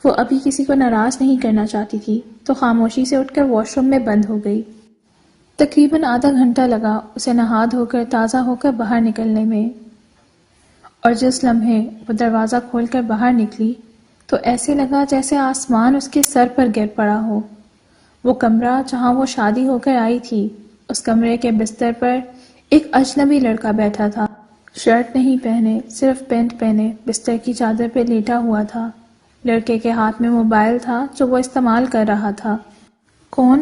وہ ابھی کسی کو ناراض نہیں کرنا چاہتی تھی، تو خاموشی سے اٹھ کر واش روم میں بند ہو گئی۔ تقریباً آدھا گھنٹہ لگا اسے نہا دھو کر تازہ ہو کر باہر نکلنے میں، اور جس لمحے وہ دروازہ کھول کر باہر نکلی تو ایسے لگا جیسے آسمان اس کے سر پر گر پڑا ہو۔ وہ کمرہ جہاں وہ شادی ہو کر آئی تھی، اس کمرے کے بستر پر ایک اجنبی لڑکا بیٹھا تھا، شرٹ نہیں پہنے، صرف پینٹ پہنے، بستر کی چادر پہ لیٹا ہوا تھا۔ لڑکے کے ہاتھ میں موبائل تھا جو وہ استعمال کر رہا تھا۔ کون؟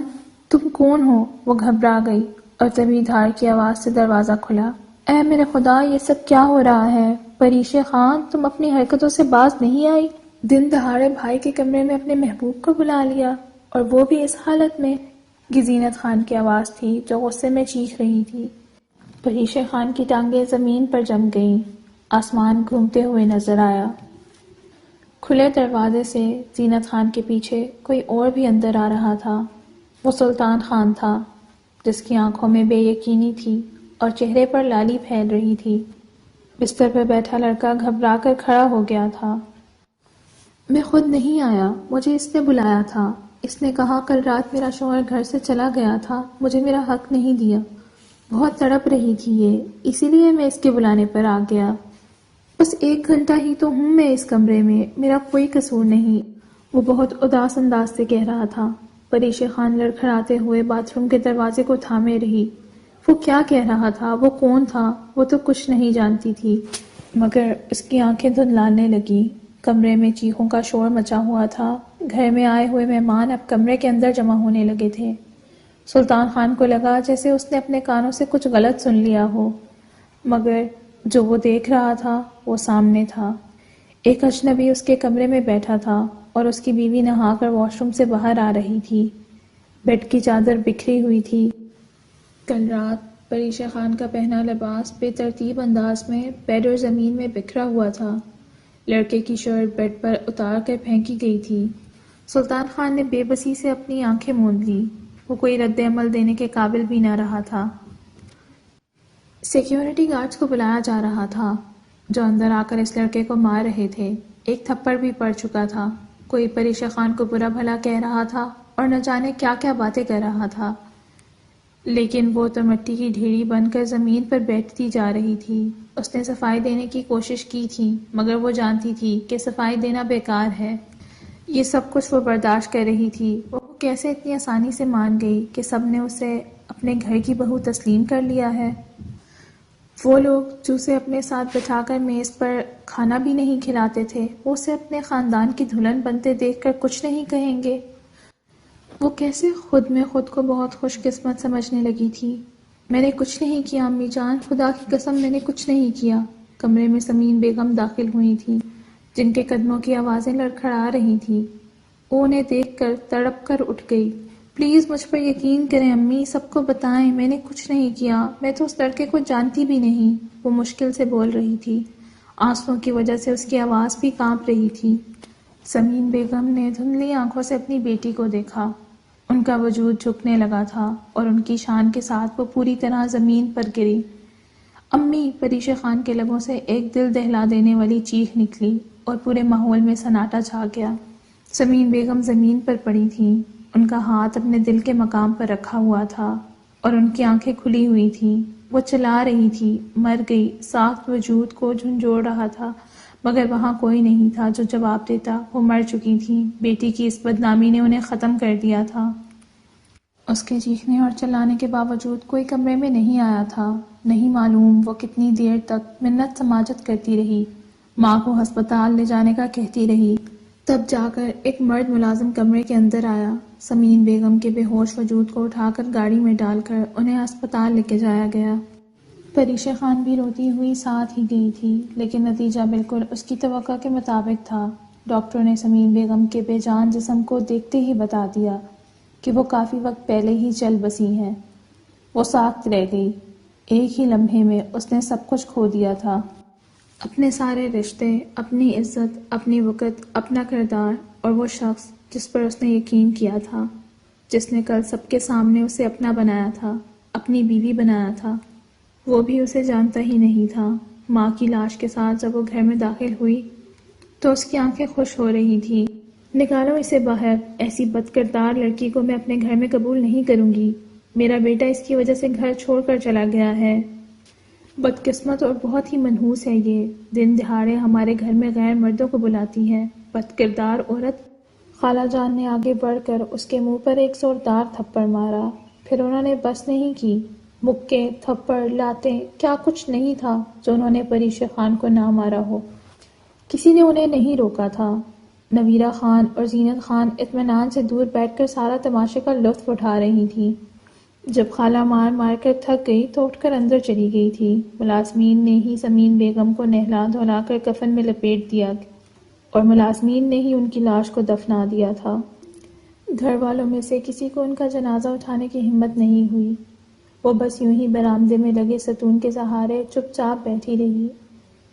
تم کون ہو؟ وہ گھبرا گئی اور تبھی دھاڑ کی آواز سے دروازہ کھلا۔ اے میرے خدا، یہ سب کیا ہو رہا ہے؟ پریشے خان، تم اپنی حرکتوں سے باز نہیں آئی؟ دن دہاڑے بھائی کے کمرے میں اپنے محبوب کو بلا لیا، اور وہ بھی اس حالت میں؟ یہ زینت خان کی آواز تھی جو غصے میں چیخ رہی تھی۔ پریشے خان کی ٹانگیں زمین پر جم گئیں، آسمان گھومتے ہوئے نظر آیا۔ کھلے دروازے سے زینت خان کے پیچھے کوئی اور بھی اندر آ رہا تھا۔ وہ سلطان خان تھا، جس کی آنکھوں میں بے یقینی تھی اور چہرے پر لالی پھیل رہی تھی۔ بستر پر بیٹھا لڑکا گھبرا کر کھڑا ہو گیا تھا۔ میں خود نہیں آیا، مجھے اس نے بلایا تھا، اس نے کہا کل رات میرا شوہر گھر سے چلا گیا تھا، مجھے میرا حق نہیں دیا، بہت تڑپ رہی تھی یہ، اسی لیے میں اس کے بلانے پر آ گیا۔ بس 1 گھنٹہ ہی تو ہوں میں اس کمرے میں، میرا کوئی قصور نہیں، وہ بہت اداس انداز سے کہہ رہا تھا۔ پریشے خان لڑکھڑاتے ہوئے باتھ روم کے دروازے کو تھامے رہی۔ وہ کیا کہہ رہا تھا؟ وہ کون تھا؟ وہ تو کچھ نہیں جانتی تھی، مگر اس کی آنکھیں دھندلانے لگیں۔ کمرے میں چیخوں کا شور مچا ہوا تھا۔ گھر میں آئے ہوئے مہمان اب کمرے کے اندر جمع ہونے لگے تھے۔ سلطان خان کو لگا جیسے اس نے اپنے کانوں سے کچھ غلط سن لیا ہو، مگر جو وہ دیکھ رہا تھا وہ سامنے تھا۔ ایک اجنبی اس کے کمرے میں بیٹھا تھا اور اس کی بیوی نہا کر واش روم سے باہر آ رہی تھی۔ بیڈ کی چادر بکھری ہوئی تھی۔ کل رات پریشے خان کا پہنا لباس بے ترتیب انداز میں بیڈ اور زمین میں بکھرا ہوا تھا۔ لڑکے کی شرٹ بیڈ پر اتار کر پھینکی گئی تھی۔ سلطان خان نے بے بسی سے اپنی آنکھیں موند لی، وہ کوئی رد عمل دینے کے قابل بھی نہ رہا تھا۔ سیکیورٹی گارڈز کو بلایا جا رہا تھا، جو اندر آ کر اس لڑکے کو مار رہے تھے۔ ایک تھپڑ بھی پڑ چکا تھا۔ کوئی پریشے خان کو برا بھلا کہہ رہا تھا اور نہ جانے کیا کیا باتیں کر رہا تھا، لیکن وہ تو مٹی کی ڈھیری بن کر زمین پر بیٹھتی جا رہی تھی۔ اس نے صفائی دینے کی کوشش کی تھی، مگر وہ جانتی تھی کہ صفائی دینا بیکار ہے۔ یہ سب کچھ وہ برداشت کر رہی تھی۔ وہ کیسے اتنی آسانی سے مان گئی کہ سب نے اسے اپنے گھر کی بہو تسلیم کر لیا ہے؟ وہ لوگ جو اسے اپنے ساتھ بٹھا کر میز پر کھانا بھی نہیں کھلاتے تھے، وہ اسے اپنے خاندان کی دلہن بنتے دیکھ کر کچھ نہیں کہیں گے؟ وہ کیسے خود میں خود کو بہت خوش قسمت سمجھنے لگی تھی؟ میں نے کچھ نہیں کیا امی جان، خدا کی قسم میں نے کچھ نہیں کیا۔ کمرے میں سمین بیگم داخل ہوئی تھیں، جن کے قدموں کی آوازیں لڑکھڑا رہی تھیں۔ وہ انہیں دیکھ کر تڑپ کر اٹھ گئی۔ پلیز مجھ پر یقین کریں امی، سب کو بتائیں میں نے کچھ نہیں کیا، میں تو اس لڑکے کو جانتی بھی نہیں۔ وہ مشکل سے بول رہی تھی، آنسوؤں کی وجہ سے اس کی آواز بھی کانپ رہی تھی۔ سمین بیگم نے دھندلی آنکھوں سے اپنی بیٹی کو دیکھا۔ ان کا وجود جھکنے لگا تھا اور ان کی شان کے ساتھ وہ پوری طرح زمین پر گری۔ امی! پریشہ خان کے لبوں سے ایک دل دہلا دینے والی چیخ نکلی اور پورے ماحول میں سناٹا چھا گیا۔ سمین بیگم زمین پر پڑی تھیں، ان کا ہاتھ اپنے دل کے مقام پر رکھا ہوا تھا اور ان کی آنکھیں کھلی ہوئی تھیں۔ وہ چلا رہی تھی، مر گئی، ساخت وجود کو جھنجھوڑ رہا تھا، مگر وہاں کوئی نہیں تھا جو جواب دیتا۔ وہ مر چکی تھیں، بیٹی کی اس بدنامی نے انہیں ختم کر دیا تھا۔ اس کے چیخنے اور چلانے کے باوجود کوئی کمرے میں نہیں آیا تھا۔ نہیں معلوم وہ کتنی دیر تک منت سماجت کرتی رہی، ماں کو ہسپتال لے جانے کا کہتی رہی۔ تب جا کر ایک مرد ملازم کمرے کے اندر آیا۔ سمین بیگم کے بے ہوش وجود کو اٹھا کر گاڑی میں ڈال کر انہیں ہسپتال لے کے جایا گیا۔ پریشہ خان بھی روتی ہوئی ساتھ ہی گئی تھی، لیکن نتیجہ بالکل اس کی توقع کے مطابق تھا۔ ڈاکٹروں نے سمین بیگم کے بے جان جسم کو دیکھتے ہی بتا دیا کہ وہ کافی وقت پہلے ہی چل بسی ہیں۔ وہ ساکت رہ گئی۔ ایک ہی لمحے میں اس نے سب کچھ کھو دیا تھا، اپنے سارے رشتے، اپنی عزت، اپنی وقت، اپنا کردار، اور وہ شخص جس پر اس نے یقین کیا تھا، جس نے کل سب کے سامنے اسے اپنا بنایا تھا، اپنی بیوی بنایا تھا، وہ بھی اسے جانتا ہی نہیں تھا۔ ماں کی لاش کے ساتھ جب وہ گھر میں داخل ہوئی تو اس کی آنکھیں خوش ہو رہی تھی۔ نکالو اسے باہر، ایسی بد کردار لڑکی کو میں اپنے گھر میں قبول نہیں کروں گی۔ میرا بیٹا اس کی وجہ سے گھر چھوڑ کر چلا گیا ہے۔ بدقسمت اور بہت ہی منحوس ہے یہ، دن دہاڑے ہمارے گھر میں غیر مردوں کو بلاتی ہے، بد کردار عورت۔ خالہ جان نے آگے بڑھ کر اس کے منہ پر ایک زوردار تھپڑ مارا۔ پھر انہوں نے بس نہیں کی، مکے، تھپڑ، لاتیں، کیا کچھ نہیں تھا جو انہوں نے پریشہ خان کو نہ مارا ہو۔ کسی نے انہیں نہیں روکا تھا۔ نویرہ خان اور زینت خان اطمینان سے دور بیٹھ کر سارا تماشے کا لطف اٹھا رہی تھیں۔ جب خالہ مار مار کر تھک گئی تو اٹھ کر اندر چلی گئی تھی۔ ملازمین نے ہی سمین بیگم کو نہلا دھلا کر کفن میں لپیٹ دیا اور ملازمین نے ہی ان کی لاش کو دفنا دیا تھا۔ گھر والوں میں سے کسی کو ان کا جنازہ اٹھانے کی ہمت نہیں ہوئی۔ وہ بس یوں ہی برآمدے میں لگے ستون کے سہارے چپ چاپ بیٹھی رہی۔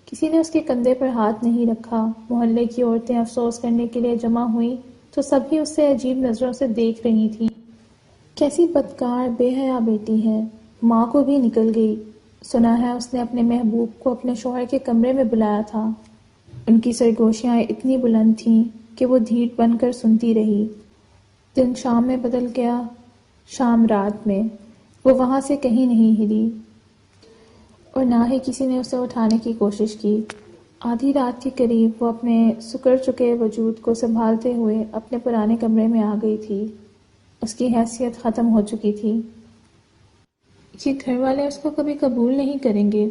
کسی نے اس کے کندھے پر ہاتھ نہیں رکھا۔ محلے کی عورتیں افسوس کرنے کے لیے جمع ہوئیں تو سبھی اس سے عجیب نظروں سے دیکھ رہی تھیں۔ کیسی بدکار بے حیا بیٹی ہے۔ ماں کو بھی نکل گئی۔ سنا ہے اس نے اپنے محبوب کو اپنے شوہر کے کمرے میں بلایا تھا۔ ان کی سرگوشیاں اتنی بلند تھیں کہ وہ دھیٹ بن کر سنتی رہی۔ دن شام میں بدل گیا، شام رات میں۔ وہ وہاں سے کہیں نہیں ہلی اور نہ ہی کسی نے اسے اٹھانے کی کوشش کی۔ آدھی رات کے قریب وہ اپنے سکڑ چکے وجود کو سنبھالتے ہوئے اپنے پرانے کمرے میں آ گئی تھی۔ اس کی حیثیت ختم ہو چکی تھی۔ یہ گھر والے اس کو کبھی قبول نہیں کریں گے،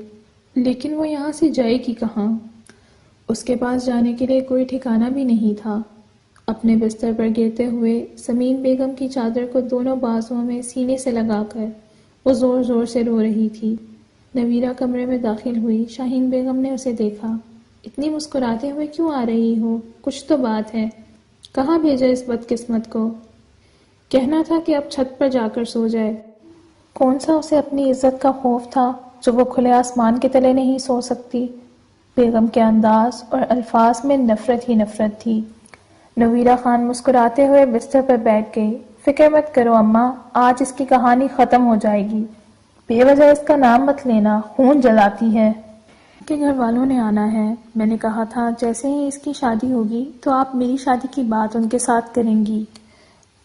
لیکن وہ یہاں سے جائے گی کہاں؟ اس کے پاس جانے کے لیے کوئی ٹھکانہ بھی نہیں تھا۔ اپنے بستر پر گرتے ہوئے سمین بیگم کی چادر کو دونوں بازوؤں میں سینے سے لگا کر وہ زور زور سے رو رہی تھی۔ نویرہ کمرے میں داخل ہوئی۔ شاہین بیگم نے اسے دیکھا۔ اتنی مسکراتے ہوئے کیوں آ رہی ہو؟ کچھ تو بات ہے۔ کہاں بھیجا اس بدقسمت کو؟ کہنا تھا کہ اب چھت پر جا کر سو جائے۔ کون سا اسے اپنی عزت کا خوف تھا جو وہ کھلے آسمان کے تلے نہیں سو سکتی؟ بیگم کے انداز اور الفاظ میں نفرت ہی نفرت تھی۔ نویرہ خان مسکراتے ہوئے بستر پر بیٹھ گئی۔ فکر مت کرو اماں، آج اس کی کہانی ختم ہو جائے گی۔ بے وجہ اس کا نام مت لینا، خون جلاتی ہے۔ کہ گھر والوں نے آنا ہے۔ میں نے کہا تھا جیسے ہی اس کی شادی ہوگی تو آپ میری شادی کی بات ان کے ساتھ کریں گی۔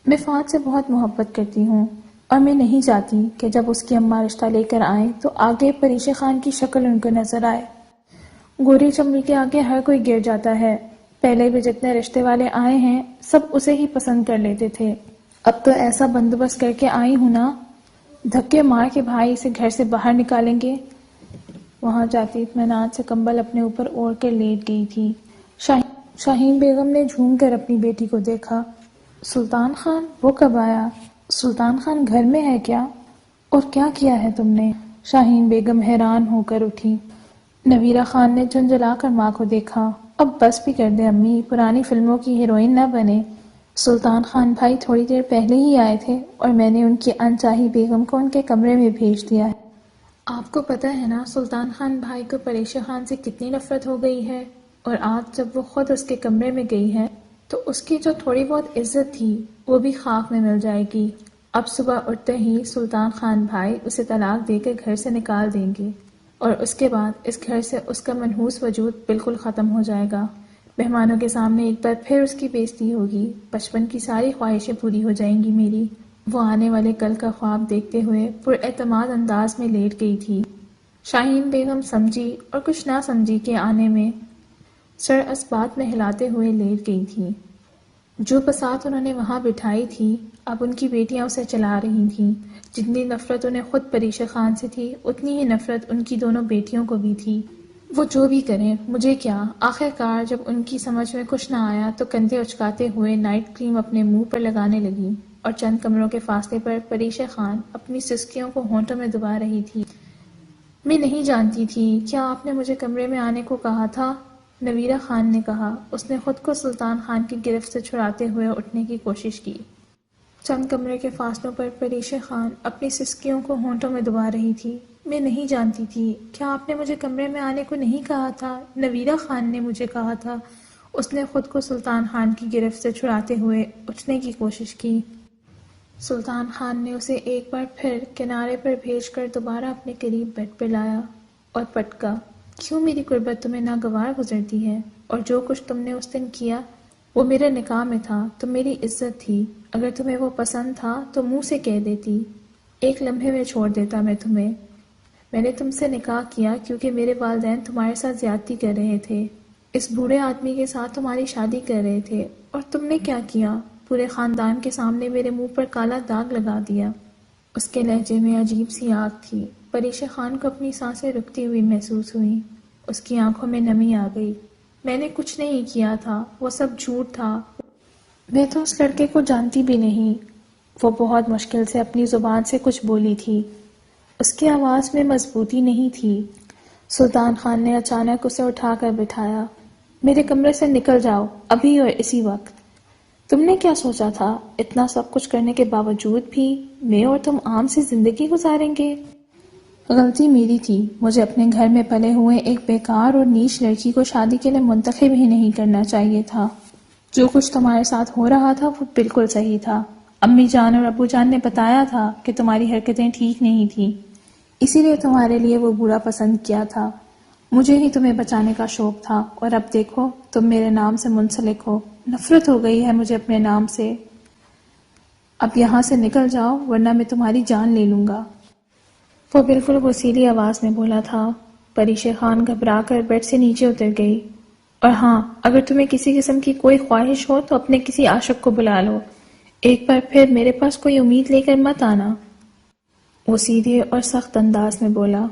میں فات سے بہت محبت کرتی ہوں اور میں نہیں چاہتی کہ جب اس کی اماں رشتہ لے کر آئیں تو آگے پریشہ خان کی شکل ان کو نظر آئے۔ گوری چمڑی کے آگے ہر کوئی گر جاتا ہے۔ پہلے بھی جتنے رشتے والے آئے ہیں سب اسے ہی پسند کر لیتے تھے۔ اب تو ایسا بندوبست کر کے آئی ہوں نا، دھکے مار کے بھائی اسے گھر سے باہر نکالیں گے۔ وہاں جاتی اطمینان سے کمبل اپنے اوپر اوڑھ کر لیٹ گئی تھی۔ شاہین بیگم نے جھوم کر اپنی بیٹی کو دیکھا۔ سلطان خان؟ وہ کب آیا؟ سلطان خان گھر میں ہے کیا؟ اور کیا کیا ہے تم نے؟ شاہین بیگم حیران ہو کر اٹھی۔ نویرہ خان نے جھنجھلا کر ماں کو دیکھا۔ اب بس بھی کر دے امی، پرانی فلموں کی ہیروئن نہ بنے۔ سلطان خان بھائی تھوڑی دیر پہلے ہی آئے تھے اور میں نے ان کی انچاہی بیگم کو ان کے کمرے میں بھیج دیا ہے۔ آپ کو پتہ ہے نا سلطان خان بھائی کو پریشہ خان سے کتنی نفرت ہو گئی ہے، اور آج جب وہ خود اس کے کمرے میں گئی ہے تو اس کی جو تھوڑی بہت عزت تھی وہ بھی خاک میں مل جائے گی۔ اب صبح اٹھتے ہی سلطان خان بھائی اسے طلاق دے کے گھر سے نکال دیں گے، اور اس کے بعد اس گھر سے اس کا منحوس وجود بالکل ختم ہو جائے گا۔ مہمانوں کے سامنے ایک بار پھر اس کی بےزتی ہوگی، بچپن کی ساری خواہشیں پوری ہو جائیں گی میری۔ وہ آنے والے کل کا خواب دیکھتے ہوئے پراعتماد انداز میں لیٹ گئی تھی۔ شاہین بیگم سمجھی اور کچھ نہ سمجھی کے آنے میں سر اس بات میں ہلاتے ہوئے لیٹ گئی تھی۔ جو بساط انہوں نے وہاں بٹھائی تھی اب ان کی بیٹیاں اسے چلا رہی تھیں۔ جتنی نفرت انہیں خود پریشہ خان سے تھی اتنی ہی نفرت ان کی دونوں بیٹیوں کو بھی تھی۔ وہ جو بھی کریں مجھے کیا۔ آخر کار جب ان کی سمجھ میں کچھ نہ آیا تو کندھے اچکاتے ہوئے نائٹ کریم اپنے منہ پر لگانے لگی، اور چند کمروں کے فاصلے پر پریشہ خان اپنی سسکیوں کو ہونٹوں میں دبا رہی تھی۔ میں نہیں جانتی تھی، کیا آپ نے مجھے کمرے میں آنے کو کہا تھا؟ نویرہ خان نے کہا۔ اس نے خود کو سلطان خان کی گرفت سے چھڑاتے ہوئے اٹھنے کی کوشش کی۔ چند کمرے کے فاصلوں پر پریشہ خان اپنی سسکیوں کو ہونٹوں میں دبا رہی تھی۔ میں نہیں جانتی تھی، کیا آپ نے مجھے کمرے میں آنے کو نہیں کہا تھا؟ نویرہ خان نے مجھے کہا تھا۔ اس نے خود کو سلطان خان کی گرفت سے چھڑاتے ہوئے اٹھنے کی کوشش کی۔ سلطان خان نے اسے ایک بار پھر کنارے پر بھیج کر دوبارہ اپنے قریب بیڈ پہ لایا اور پٹکا۔ کیوں میری غربت تمہیں ناگوار گزرتی ہے؟ اور جو کچھ تم نے اس دن کیا وہ میرے نکاح میں تھا، تو میری عزت تھی۔ اگر تمہیں وہ پسند تھا تو منہ سے کہہ دیتی، ایک لمحے میں چھوڑ دیتا میں تمہیں۔ میں نے تم سے نکاح کیا کیونکہ میرے والدین تمہارے ساتھ زیادتی کر رہے تھے، اس بوڑھے آدمی کے ساتھ تمہاری شادی کر رہے تھے، اور تم نے کیا کیا؟ پورے خاندان کے سامنے میرے منہ پر کالا داغ لگا دیا۔ اس کے لہجے میں عجیب سی آگ تھی۔ پریشہ خان کو اپنی سانسیں رکتی ہوئی محسوس ہوئیں۔ اس کی آنکھوں میں نمی آ گئی۔ میں نے کچھ نہیں کیا تھا، وہ سب جھوٹ تھا۔ میں تو اس لڑکے کو جانتی بھی نہیں۔ وہ بہت مشکل سے اپنی زبان سے کچھ بولی تھی۔ اس کی آواز میں مضبوطی نہیں تھی۔ سلطان خان نے اچانک اسے اٹھا کر بٹھایا۔ میرے کمرے سے نکل جاؤ، ابھی اور اسی وقت۔ تم نے کیا سوچا تھا؟ اتنا سب کچھ کرنے کے باوجود بھی میں اور تم عام سی زندگی گزاریں گے؟ غلطی میری تھی، مجھے اپنے گھر میں پلے ہوئے ایک بیکار اور نیچ لڑکی کو شادی کے لیے منتخب ہی نہیں کرنا چاہیے تھا۔ جو کچھ تمہارے ساتھ ہو رہا تھا وہ بالکل صحیح تھا۔ امی جان اور ابو جان نے بتایا تھا کہ تمہاری حرکتیں ٹھیک نہیں تھیں، اسی لیے تمہارے لیے وہ بوڑھا پسند کیا تھا۔ مجھے ہی تمہیں بچانے کا شوق تھا، اور اب دیکھو تم میرے نام سے منسلک ہو۔ نفرت ہو گئی ہے مجھے اپنے نام سے۔ اب یہاں سے نکل جاؤ ورنہ میں تمہاری جان لے لوں گا۔ وہ بالکل غصیلی آواز میں بولا تھا۔ پریشہ خان گھبرا کر بیڈ سے نیچے اتر گئی۔ اور ہاں، اگر تمہیں کسی قسم کی کوئی خواہش ہو تو اپنے کسی عاشق کو بلا لو، ایک بار پھر میرے پاس کوئی امید لے کر مت آنا۔ وہ سیدھے اور سخت انداز میں بولا،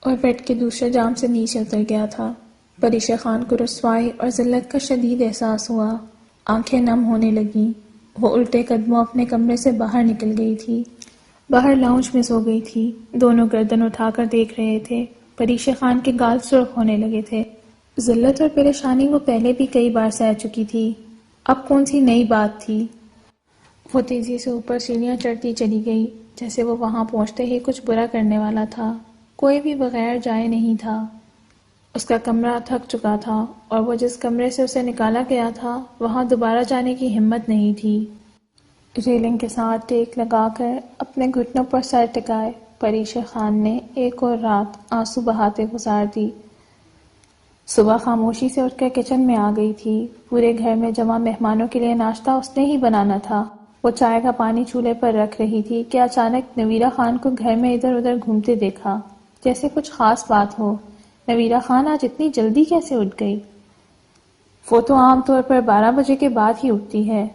اور بیڈ کے دوسرے جام سے نیچے اتر گیا تھا۔ پریشہ خان کو رسوائی اور ذلت کا شدید احساس ہوا۔ آنکھیں نم ہونے لگیں۔ وہ الٹے قدموں اپنے کمرے سے باہر نکل گئی تھی۔ باہر لاؤنج میں سو گئی تھی۔ دونوں گردن اٹھا کر دیکھ رہے تھے۔ پریشہ خان کے گال سرخ ہونے لگے تھے۔ ذلت اور پریشانی وہ پہلے بھی کئی بار سہ چکی تھی، اب کون سی نئی بات تھی؟ وہ تیزی سے اوپر سیڑھیاں چڑھتی چلی گئی، جیسے وہ وہاں پہنچتے ہی کچھ برا کرنے والا تھا۔ کوئی بھی بغیر جائے نہیں تھا۔ اس کا کمرہ تھک چکا تھا، اور وہ جس کمرے سے اسے نکالا گیا تھا وہاں دوبارہ جانے کی ہمت نہیں تھی۔ ریلنگ کے ساتھ ٹیک لگا کر اپنے گھٹنوں پر سر ٹکائے پریشہ خان نے ایک اور رات آنسو بہاتے گزار دی۔ صبح خاموشی سے اٹھ کر کچن میں آ گئی تھی۔ پورے گھر میں جمع مہمانوں کے لیے ناشتہ اس نے ہی بنانا تھا۔ وہ چائے کا پانی چولہے پر رکھ رہی تھی کہ اچانک نویرہ خان کو گھر میں ادھر ادھر گھومتے دیکھا، جیسے کچھ خاص بات ہو۔ نویرہ خان آج اتنی جلدی کیسے اٹھ گئی؟ وہ تو عام طور پر 12 بجے کے بعد ہی اٹھتی ہے۔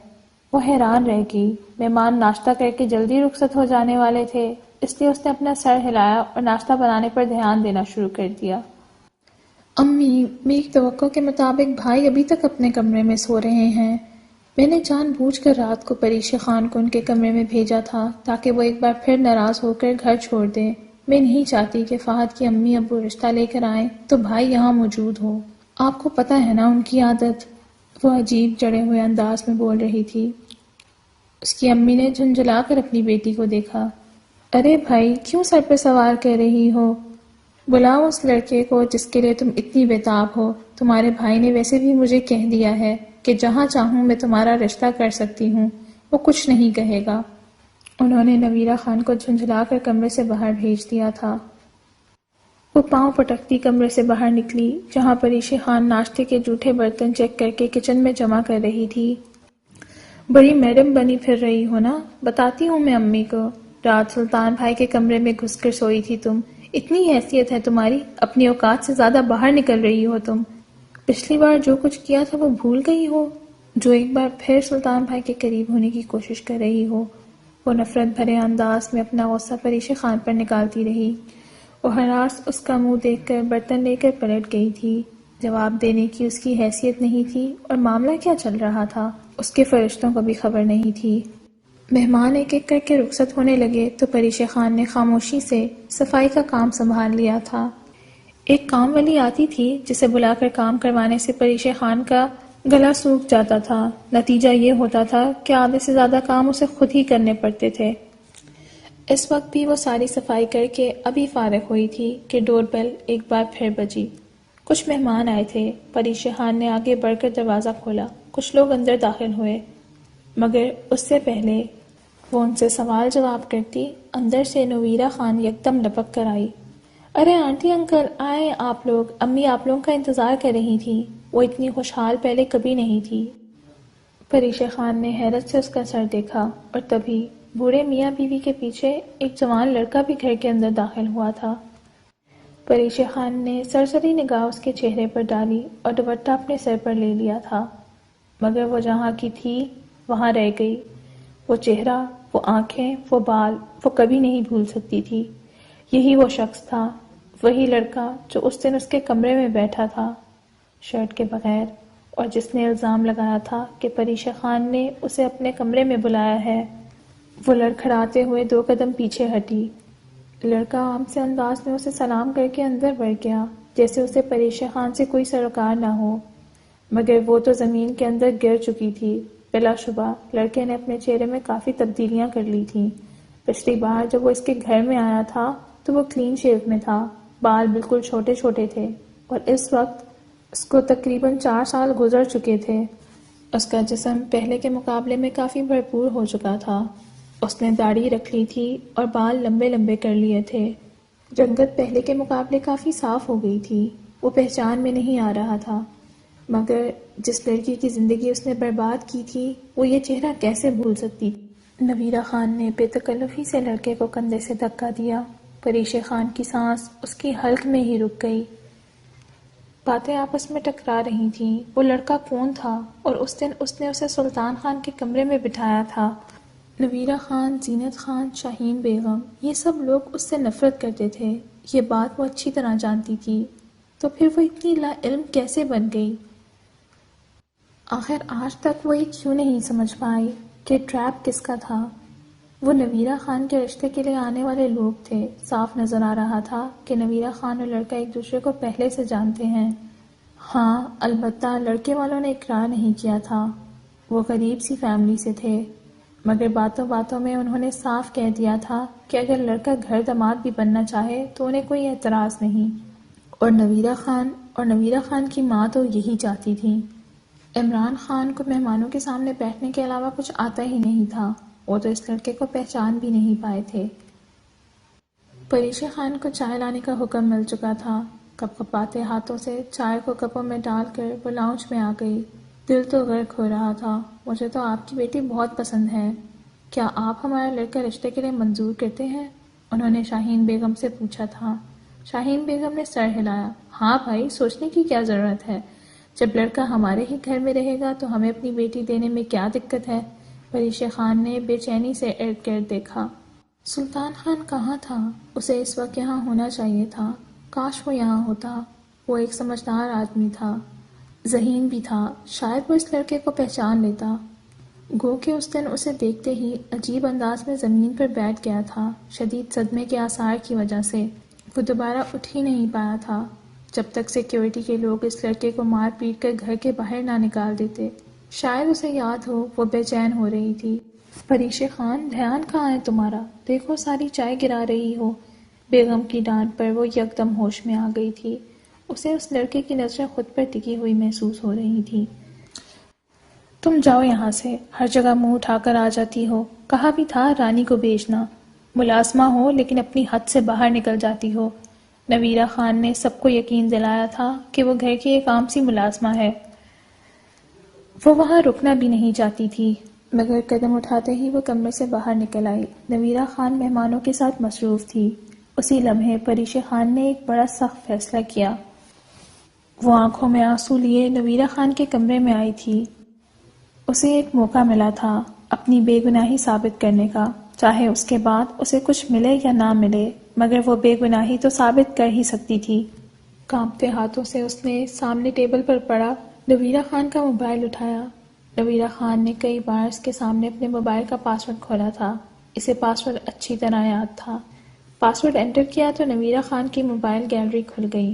وہ حیران رہ گئی۔ مہمان ناشتہ کر کے جلدی رخصت ہو جانے والے تھے، اس لیے اس نے اپنا سر ہلایا اور ناشتہ بنانے پر دھیان دینا شروع کر دیا۔ امی، میری توقع کے مطابق بھائی ابھی تک اپنے کمرے میں سو رہے ہیں۔ میں نے جان بوجھ کر رات کو پریش خان کو ان کے کمرے میں بھیجا تھا تاکہ وہ ایک بار پھر ناراض ہو کر گھر چھوڑ دیں۔ میں نہیں چاہتی کہ فہد کی امی ابو رشتہ لے کر آئیں تو بھائی یہاں موجود ہو۔ آپ کو پتہ ہے نا ان کی عادت۔ وہ عجیب جڑے ہوئے انداز میں بول رہی تھی۔ اس کی امی نے جھنجھلا کر اپنی بیٹی کو دیکھا۔ ارے بھائی کیوں سر پہ سوار کر رہی ہو؟ بلاؤ اس لڑکے کو جس کے لیے تم اتنی بےتاب ہو۔ تمہارے بھائی نے ویسے بھی مجھے کہہ دیا ہے کہ جہاں چاہوں میں تمہارا رشتہ کر سکتی ہوں، وہ کچھ نہیں کہے گا۔ انہوں نے نویرہ خان کو جھنجھلا کر کمرے سے باہر بھیج دیا تھا۔ وہ پاؤں پٹکتی کمرے سے باہر نکلی جہاں پریش خان ناشتے کے جھوٹے برتن چیک کر کے کچن میں جمع کر رہی تھی۔ بڑی میڈم بنی پھر رہی ہو نا، بتاتی ہوں میں امی کو۔ رات سلطان بھائی کے کمرے میں گھس کر سوئی تھی تم۔ اتنی حیثیت ہے تمہاری، اپنی اوقات سے زیادہ باہر نکل رہی ہو تم۔ پچھلی بار جو کچھ کیا تھا وہ بھول گئی ہو، جو ایک بار پھر سلطان بھائی کے قریب ہونے کی کوشش کر رہی ہو۔ وہ نفرت بھرے انداز میں اپنا غصہ پریش خان پر نکالتی رہی۔ وہ ہراس اس کا منہ دیکھ کر برتن لے کر پلٹ گئی تھی۔ جواب دینے کی اس کی حیثیت نہیں تھی اور معاملہ کیا چل رہا تھا اس کے فرشتوں کو بھی خبر نہیں تھی۔ مہمان ایک ایک کر کے رخصت ہونے لگے تو پریش خان نے خاموشی سے صفائی کا کام سنبھال لیا تھا۔ ایک کام والی آتی تھی جسے بلا کر کام کروانے سے پریش خان کا گلا سوکھ جاتا تھا۔ نتیجہ یہ ہوتا تھا کہ آدھے سے زیادہ کام اسے خود ہی کرنے پڑتے تھے۔ اس وقت بھی وہ ساری صفائی کر کے ابھی فارغ ہوئی تھی کہ ڈور بیل ایک بار پھر بجی۔ کچھ مہمان آئے تھے۔ پریش خان نے آگے بڑھ کر دروازہ کھولا۔ کچھ لوگ اندر داخل ہوئے، مگر اس سے پہلے وہ ان سے سوال جواب کرتی اندر سے نویرہ خان یکدم لپک کر آئی۔ ارے آنٹی انکل آئے آپ لوگ، امی آپ لوگوں کا انتظار کر رہی تھی۔ وہ اتنی خوشحال پہلے کبھی نہیں تھی۔ پریش خان نے حیرت سے اس کا سر دیکھا اور تبھی بوڑھے میاں بیوی کے پیچھے ایک جوان لڑکا بھی گھر کے اندر داخل ہوا تھا۔ پریش خان نے سرسری نگاہ اس کے چہرے پر ڈالی اور دوپٹہ اپنے سر پر لے لیا تھا، مگر وہ جہاں کی تھی وہاں رہ گئی۔ وہ چہرہ، وہ آنکھیں، وہ بال، وہ کبھی نہیں بھول سکتی تھی۔ یہی وہ شخص تھا، وہی لڑکا جو اس دن اس کے کمرے میں بیٹھا تھا شرٹ کے بغیر، اور جس نے الزام لگایا تھا کہ پریش خان نے اسے اپنے کمرے میں بلایا ہے۔ وہ لڑکھڑاتے ہوئے 2 قدم پیچھے ہٹی۔ لڑکا عام سے انداز میں اسے سلام کر کے اندر بڑھ گیا جیسے اسے پریش خان سے کوئی سروکار نہ ہو، مگر وہ تو زمین کے اندر گر چکی تھی۔ بلا شبہ لڑکے نے اپنے چہرے میں کافی تبدیلیاں کر لی تھیں۔ پچھلی بار جب وہ اس کے گھر میں آیا تھا تو وہ کلین شیو میں تھا، بال بالکل چھوٹے چھوٹے تھے، اور اس وقت اس کو تقریباً 4 سال گزر چکے تھے۔ اس کا جسم پہلے کے مقابلے میں کافی بھرپور ہو چکا تھا۔ اس نے داڑھی رکھ لی تھی اور بال لمبے لمبے کر لیے تھے۔ رنگت پہلے کے مقابلے کافی صاف ہو گئی تھی، وہ پہچان میں نہیں آ رہا تھا، مگر جس لڑکی کی زندگی اس نے برباد کی تھی وہ یہ چہرہ کیسے بھول سکتی؟ نویرہ خان نے بے تکلفی سے لڑکے کو کندھے سے دھکا دیا۔ پریش خان کی سانس اس کی حلق میں ہی رک گئی۔ باتیں آپس میں ٹکرا رہی تھیں۔ وہ لڑکا کون تھا؟ اور اس دن اس نے اسے سلطان خان کے کمرے میں بٹھایا تھا۔ نویرہ خان، زینت خان، شاہین بیگم، یہ سب لوگ اس سے نفرت کرتے تھے، یہ بات وہ اچھی طرح جانتی تھی، تو پھر وہ اتنی لا علم کیسے بن گئی؟ آخر آج تک وہ یہ کیوں نہیں سمجھ پائی کہ ٹریپ کس کا تھا؟ وہ نویرہ خان کے رشتے کے لیے آنے والے لوگ تھے۔ صاف نظر آ رہا تھا کہ نویرہ خان اور لڑکا ایک دوسرے کو پہلے سے جانتے ہیں۔ ہاں، البتہ لڑکے والوں نے اقرار نہیں کیا تھا، وہ غریب سی فیملی سے تھے، مگر باتوں باتوں میں انہوں نے صاف کہہ دیا تھا کہ اگر لڑکا گھر داماد بھی بننا چاہے تو انہیں کوئی اعتراض نہیں، اور نویرہ خان کی ماں تو یہی چاہتی تھی۔ عمران خان کو مہمانوں کے سامنے بیٹھنے کے علاوہ کچھ آتا ہی نہیں تھا، وہ تو اس لڑکے کو پہچان بھی نہیں پائے تھے۔ پریش خان کو چائے لانے کا حکم مل چکا تھا۔ کپ کپاتے ہاتھوں سے چائے کو کپوں میں ڈال کر وہ لاؤنج میں آ گئی۔ دل تو غرق ہو رہا تھا۔ مجھے تو آپ کی بیٹی بہت پسند ہے، کیا آپ ہمارا لڑکا رشتے کے لیے منظور کرتے ہیں؟ انہوں نے شاہین بیگم سے پوچھا تھا۔ شاہین بیگم نے سر ہلایا۔ ہاں بھائی، سوچنے کی کیا ضرورت ہے، جب لڑکا ہمارے ہی گھر میں رہے گا تو ہمیں اپنی بیٹی دینے میں کیا دقت ہے؟ پریش خان نے بے چینی سے ارد گرد دیکھا۔ سلطان خان کہاں تھا؟ اسے اس وقت یہاں ہونا چاہیے تھا۔ کاش وہ یہاں ہوتا۔ وہ ایک سمجھدار آدمی تھا، ذہین بھی تھا، شاید وہ اس لڑکے کو پہچان لیتا۔ گو کہ اس دن اسے دیکھتے ہی عجیب انداز میں زمین پر بیٹھ گیا تھا، شدید صدمے کے آثار کی وجہ سے۔ وہ دوبارہ اٹھ ہی نہیں پایا تھا جب تک سیکیورٹی کے لوگ اس لڑکے کو مار پیٹ کر گھر کے باہر نہ نکال دیتے۔ شاید اسے یاد ہو، وہ بے چین ہو رہی تھی۔ پریشے خان، دھیان کہاں ہے تمہارا؟ دیکھو ساری چائے گرا رہی ہو۔ بیگم کی ڈانٹ پر وہ یکدم ہوش میں آ گئی تھی۔ اسے اس لڑکے کی نظریں خود پر ٹکی ہوئی محسوس ہو رہی تھی۔ تم جاؤ یہاں سے، ہر جگہ منہ اٹھا کر آ جاتی ہو۔ کہا بھی تھا رانی کو بھیجنا۔ ملازمہ ہو لیکن اپنی حد سے باہر نکل جاتی ہو۔ نویرہ خان نے سب کو یقین دلایا تھا کہ وہ گھر کی ایک عام سی ملازمہ ہے۔ وہ وہاں رکنا بھی نہیں چاہتی تھی، مگر قدم اٹھاتے ہی وہ کمرے سے باہر نکل آئی۔ نویرہ خان مہمانوں کے ساتھ مصروف تھی۔ اسی لمحے پریشے خان نے ایک بڑا سخت فیصلہ کیا۔ وہ آنکھوں میں آنسو لیے نویرہ خان کے کمرے میں آئی تھی۔ اسے ایک موقع ملا تھا اپنی بے گناہی ثابت کرنے کا، چاہے اس کے بعد اسے کچھ ملے یا نہ ملے، مگر وہ بے گناہی تو ثابت کر ہی سکتی تھی۔ کانپتے ہاتھوں سے اس نے سامنے ٹیبل پر پڑا نویرہ خان کا موبائل اٹھایا۔ نویرہ خان نے کئی بار اس کے سامنے اپنے موبائل کا پاس ورڈ کھولا تھا۔ اسے پاس ورڈ اچھی طرح یاد تھا۔ پاس ورڈ انٹر کیا تو نویرہ خان کی موبائل گیلری کھل گئی۔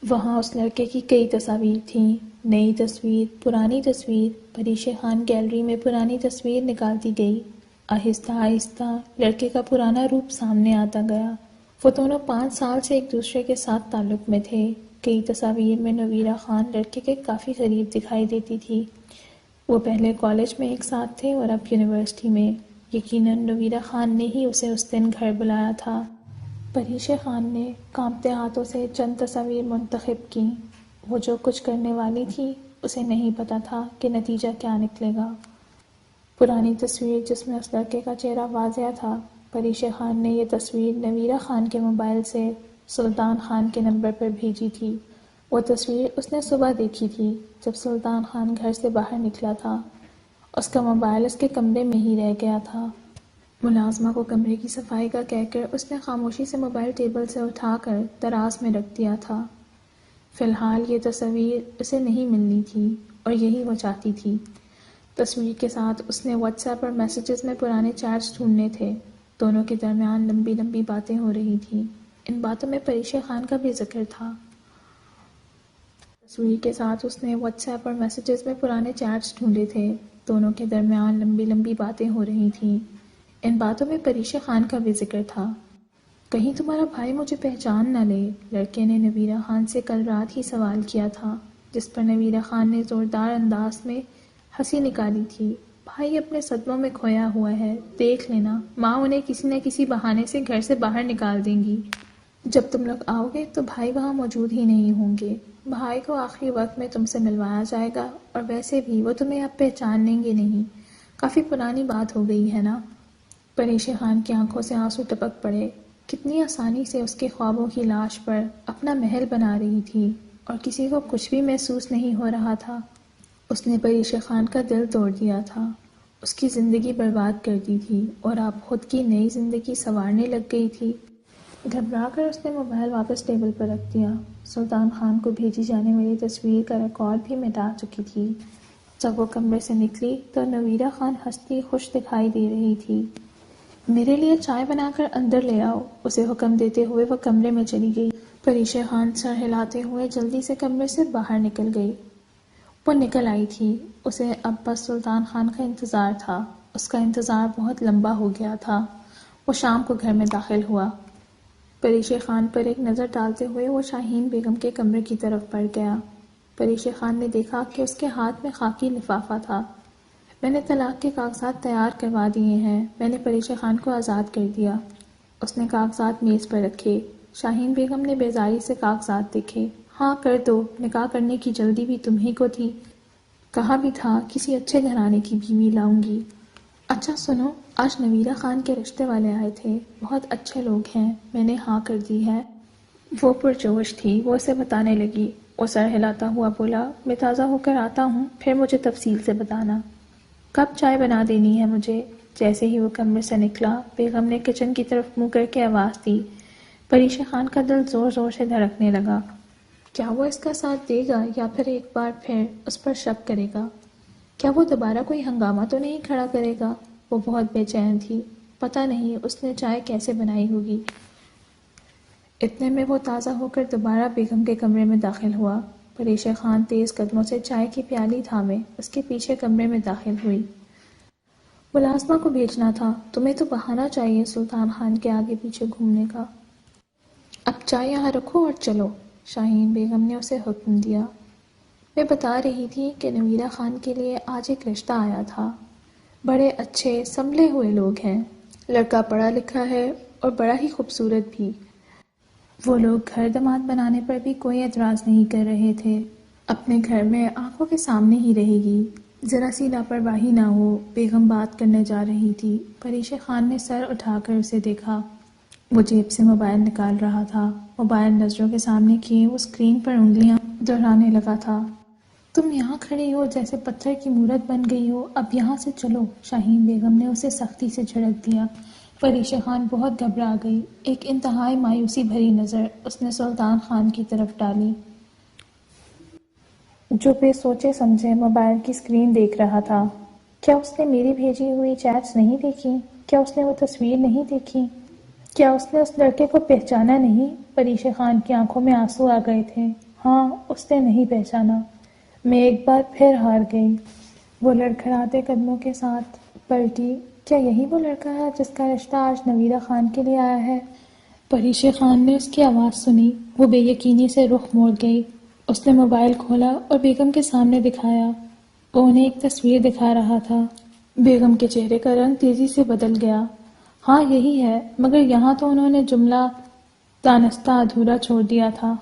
وہاں اس لڑکے کی کئی تصاویر تھیں، نئی تصویر، پرانی تصویر۔ پریشے خان گیلری میں پرانی تصویر نکالتی گئی۔ آہستہ آہستہ لڑکے کا پرانا روپ سامنے آتا گیا۔ وہ دونوں 5 سال سے ایک دوسرے کے ساتھ تعلق میں تھے۔ کئی تصاویر میں نویرہ خان لڑکے کے کافی قریب دکھائی دیتی تھی۔ وہ پہلے کالج میں ایک ساتھ تھے اور اب یونیورسٹی میں۔ یقیناً نویرہ خان نے ہی اسے اس دن گھر بلایا تھا۔ پریشے خان نے کانپتے ہاتھوں سے چند تصاویر منتخب کیں۔ وہ جو کچھ کرنے والی تھی اسے نہیں پتا تھا کہ نتیجہ کیا نکلے گا۔ پرانی تصویر جس میں اس لڑکے کا چہرہ واضح تھا، پریشے خان نے یہ تصویر نویرہ خان کے موبائل سے سلطان خان کے نمبر پر بھیجی تھی۔ وہ تصویر اس نے صبح دیکھی تھی جب سلطان خان گھر سے باہر نکلا تھا۔ اس کا موبائل اس کے کمرے میں ہی رہ گیا تھا۔ ملازمہ کو کمرے کی صفائی کا کہہ کر اس نے خاموشی سے موبائل ٹیبل سے اٹھا کر دراز میں رکھ دیا تھا۔ فی الحال یہ تصویر اسے نہیں ملنی تھی اور یہی وہ چاہتی تھی۔ تصویر کے ساتھ اس نے واٹس ایپ اور میسیجز میں پرانے چیٹس ڈھونڈنے تھے۔ دونوں کے درمیان لمبی لمبی باتیں ہو رہی تھیں۔ ان باتوں میں پریشے خان کا بھی ذکر تھا۔ تصویر کے ساتھ اس نے واٹس ایپ اور میسیجز میں پرانے چیٹس ڈھونڈے تھے۔ دونوں کے درمیان لمبی لمبی باتیں ہو رہی تھیں۔ ان باتوں میں پریشے خان کا بھی ذکر تھا۔ کہیں تمہارا بھائی مجھے پہچان نہ لے، لڑکے نے نویرہ خان سے کل رات ہی سوال کیا تھا، جس پر نویرہ خان نے زوردار انداز میں ہنسی نکالی تھی۔ بھائی اپنے صدموں میں کھویا ہوا ہے، دیکھ لینا، ماں انہیں کسی نہ کسی بہانے سے گھر سے باہر نکال دیں گی۔ جب تم لوگ آؤ گے تو بھائی وہاں موجود ہی نہیں ہوں گے۔ بھائی کو آخری وقت میں تم سے ملوایا جائے گا، اور ویسے بھی وہ تمہیں اب پہچانیں گے نہیں۔ کافی پرانی بات ہو گئی ہے نا؟ پریشے خان کی آنکھوں سے آنسو ٹپک پڑے۔ کتنی آسانی سے اس کے خوابوں کی لاش پر اپنا محل بنا رہی تھی اور کسی کو کچھ بھی محسوس نہیں ہو رہا تھا۔ اس نے پریشے خان کا دل توڑ دیا تھا، اس کی زندگی برباد کر دی تھی اور اب خود کی نئی زندگی سنوارنے لگ گئی تھی۔ گھبرا کر اس نے موبائل واپس ٹیبل پر رکھ دیا۔ سلطان خان کو بھیجی جانے والی تصویر کا ریکارڈ بھی مٹا چکی تھی۔ جب وہ کمرے سے نکلی تو نویرہ خان ہنستی خوش دکھائی دے رہی تھی۔ میرے لیے چائے بنا کر اندر لے آؤ، اسے حکم دیتے ہوئے وہ کمرے میں چلی گئی۔ پریشے خان سر ہلاتے ہوئے جلدی سے کمرے سے باہر نکل گئی۔ وہ نکل آئی تھی، اسے اب بس سلطان خان کا انتظار تھا۔ اس کا انتظار بہت لمبا ہو گیا تھا۔ وہ شام کو گھر میں داخل ہوا۔ پریشے خان پر ایک نظر ڈالتے ہوئے وہ شاہین بیگم کے کمرے کی طرف بڑھ گیا۔ پریشے خان نے دیکھا کہ اس کے ہاتھ میں خاکی لفافہ تھا۔ میں نے طلاق کے کاغذات تیار کروا دیے ہیں، میں نے پریشے خان کو آزاد کر دیا۔ اس نے کاغذات میز پر رکھے۔ شاہین بیگم نے بیزاری سے کاغذات دیکھے۔ ہاں کر دو، نکاح کرنے کی جلدی بھی تمہیں کو تھی۔ کہا بھی تھا کسی اچھے گھرانے کی بیوی لاؤں گی۔ اچھا سنو، آج نویرہ خان کے رشتے والے آئے تھے، بہت اچھے لوگ ہیں، میں نے ہاں کر دی ہے۔ وہ پرجوش تھی، وہ اسے بتانے لگی۔ وہ سر ہلاتا ہوا بولا، میں تازہ ہو کر آتا ہوں، پھر مجھے تفصیل سے بتانا۔ کب چائے بنا دینی ہے مجھے؟ جیسے ہی وہ کمرے سے نکلا، بیگم نے کچن کی طرف منہ کر کے آواز دی۔ پریشے خان کا دل زور زور سے دھڑکنے لگا۔ کیا وہ اس کا ساتھ دے گا یا پھر ایک بار پھر اس پر شک کرے گا؟ کیا وہ دوبارہ کوئی ہنگامہ تو نہیں کھڑا کرے گا؟ وہ بہت بے چین تھی، پتہ نہیں اس نے چائے کیسے بنائی ہوگی۔ اتنے میں وہ تازہ ہو کر دوبارہ بیگم کے کمرے میں داخل ہوا۔ پریشہ خان تیز قدموں سے چائے کی پیالی تھامے اس کے پیچھے کمرے میں داخل ہوئی۔ ملازمہ کو بھیجنا تھا، تمہیں تو بہانہ چاہیے سلطان خان کے آگے پیچھے گھومنے کا۔ اب چائے یہاں رکھو اور چلو، شاہین بیگم نے اسے حکم دیا۔ میں بتا رہی تھی کہ نویرہ خان کے لیے آج ایک رشتہ آیا تھا، بڑے اچھے سنبھلے ہوئے لوگ ہیں، لڑکا پڑھا لکھا ہے اور بڑا ہی خوبصورت بھی۔ وہ لوگ گھر داماد بنانے پر بھی کوئی اعتراض نہیں کر رہے تھے، اپنے گھر میں آنکھوں کے سامنے ہی رہے گی، ذرا سی لاپرواہی نہ ہو۔ بیگم بات کرنے جا رہی تھی، پریشہ خان نے سر اٹھا کر اسے دیکھا۔ وہ جیب سے موبائل نکال رہا تھا، موبائل نظروں کے سامنے کیے وہ اسکرین پر انگلیاں دہرانے لگا تھا۔ تم یہاں کھڑی ہو جیسے پتھر کی مورت بن گئی ہو، اب یہاں سے چلو، شاہین بیگم نے اسے سختی سے جھڑک دیا۔ پریشہ خان بہت گھبرا گئی، ایک انتہائی مایوسی بھری نظر اس نے سلطان خان کی طرف ڈالی، جو بے سوچے سمجھے موبائل کی اسکرین دیکھ رہا تھا۔ کیا اس نے میری بھیجی ہوئی چیٹس نہیں دیکھی؟ کیا اس نے وہ تصویر نہیں دیکھی؟ کیا اس نے اس لڑکے کو پہچانا نہیں؟ پریشہ خان کی آنکھوں میں آنسو آ گئے تھے۔ ہاں، اس نے نہیں پہچانا۔ میں ایک بار پھر ہار گئی۔ وہ لڑکھڑاتے قدموں کے ساتھ پلٹی۔ کیا یہی وہ لڑکا ہے جس کا رشتہ آج نویرہ خان کے لیے آیا ہے؟ پریشہ خان نے اس کی آواز سنی، وہ بے یقینی سے رخ موڑ گئی۔ اس نے موبائل کھولا اور بیگم کے سامنے دکھایا۔ وہ انہیں ایک تصویر دکھا رہا تھا۔ بیگم کے چہرے کا رنگ تیزی سے بدل گیا۔ ہاں یہی ہے، مگر یہاں تو انہوں نے جملہ دانستہ ادھورا چھوڑ دیا تھا،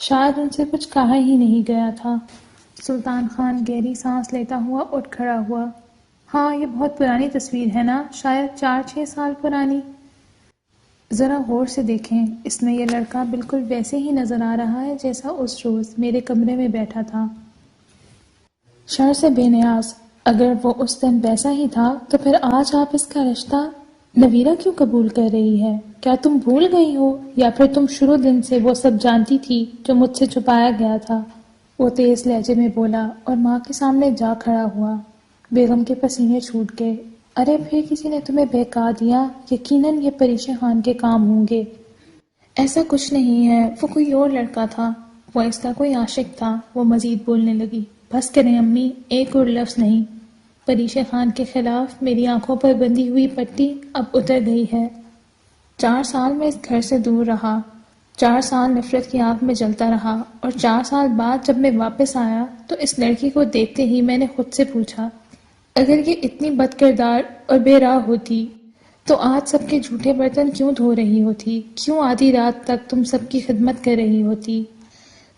شاید ان سے کچھ کہا ہی نہیں گیا تھا۔ سلطان خان گہری سانس لیتا ہوا اٹھ کھڑا ہوا۔ ہاں یہ بہت پرانی تصویر ہے نا، شاید 4-6 سال پرانی۔ ذرا غور سے دیکھیں، اس میں یہ لڑکا بالکل ویسے ہی نظر آ رہا ہے جیسا اس روز میرے کمرے میں بیٹھا تھا، شر سے بے نیاز۔ اگر وہ اس دن ویسا ہی تھا تو پھر آج آپ اس کا رشتہ نویرہ کیوں قبول کر رہی ہے؟ کیا تم بھول گئی ہو یا پھر تم شروع دن سے وہ سب جانتی تھی جو مجھ سے چھپایا گیا تھا؟ وہ تیز لہجے میں بولا اور ماں کے سامنے جا کھڑا ہوا۔ بیگم کے پسینے چھوٹ گئے۔ ارے پھر کسی نے تمہیں بہکا دیا، یقیناً یہ پریشہ خان کے کام ہوں گے۔ ایسا کچھ نہیں ہے، وہ کوئی اور لڑکا تھا، وہ اس کا کوئی عاشق تھا۔ وہ مزید بولنے لگی۔ بس کریں امی، ایک اور لفظ نہیں۔ پریشہ خان کے خلاف میری آنکھوں پر بندھی ہوئی پٹی اب اتر گئی ہے۔ 4 سال میں اس گھر سے دور رہا، 4 سال نفرت کی آگ میں جلتا رہا، اور 4 سال بعد جب میں واپس آیا تو اس لڑکی کو دیکھتے ہی میں نے خود سے پوچھا، اگر یہ اتنی بد کردار اور بے راہ ہوتی تو آج سب کے جھوٹے برتن کیوں دھو رہی ہوتی؟ کیوں آدھی رات تک تم سب کی خدمت کر رہی ہوتی؟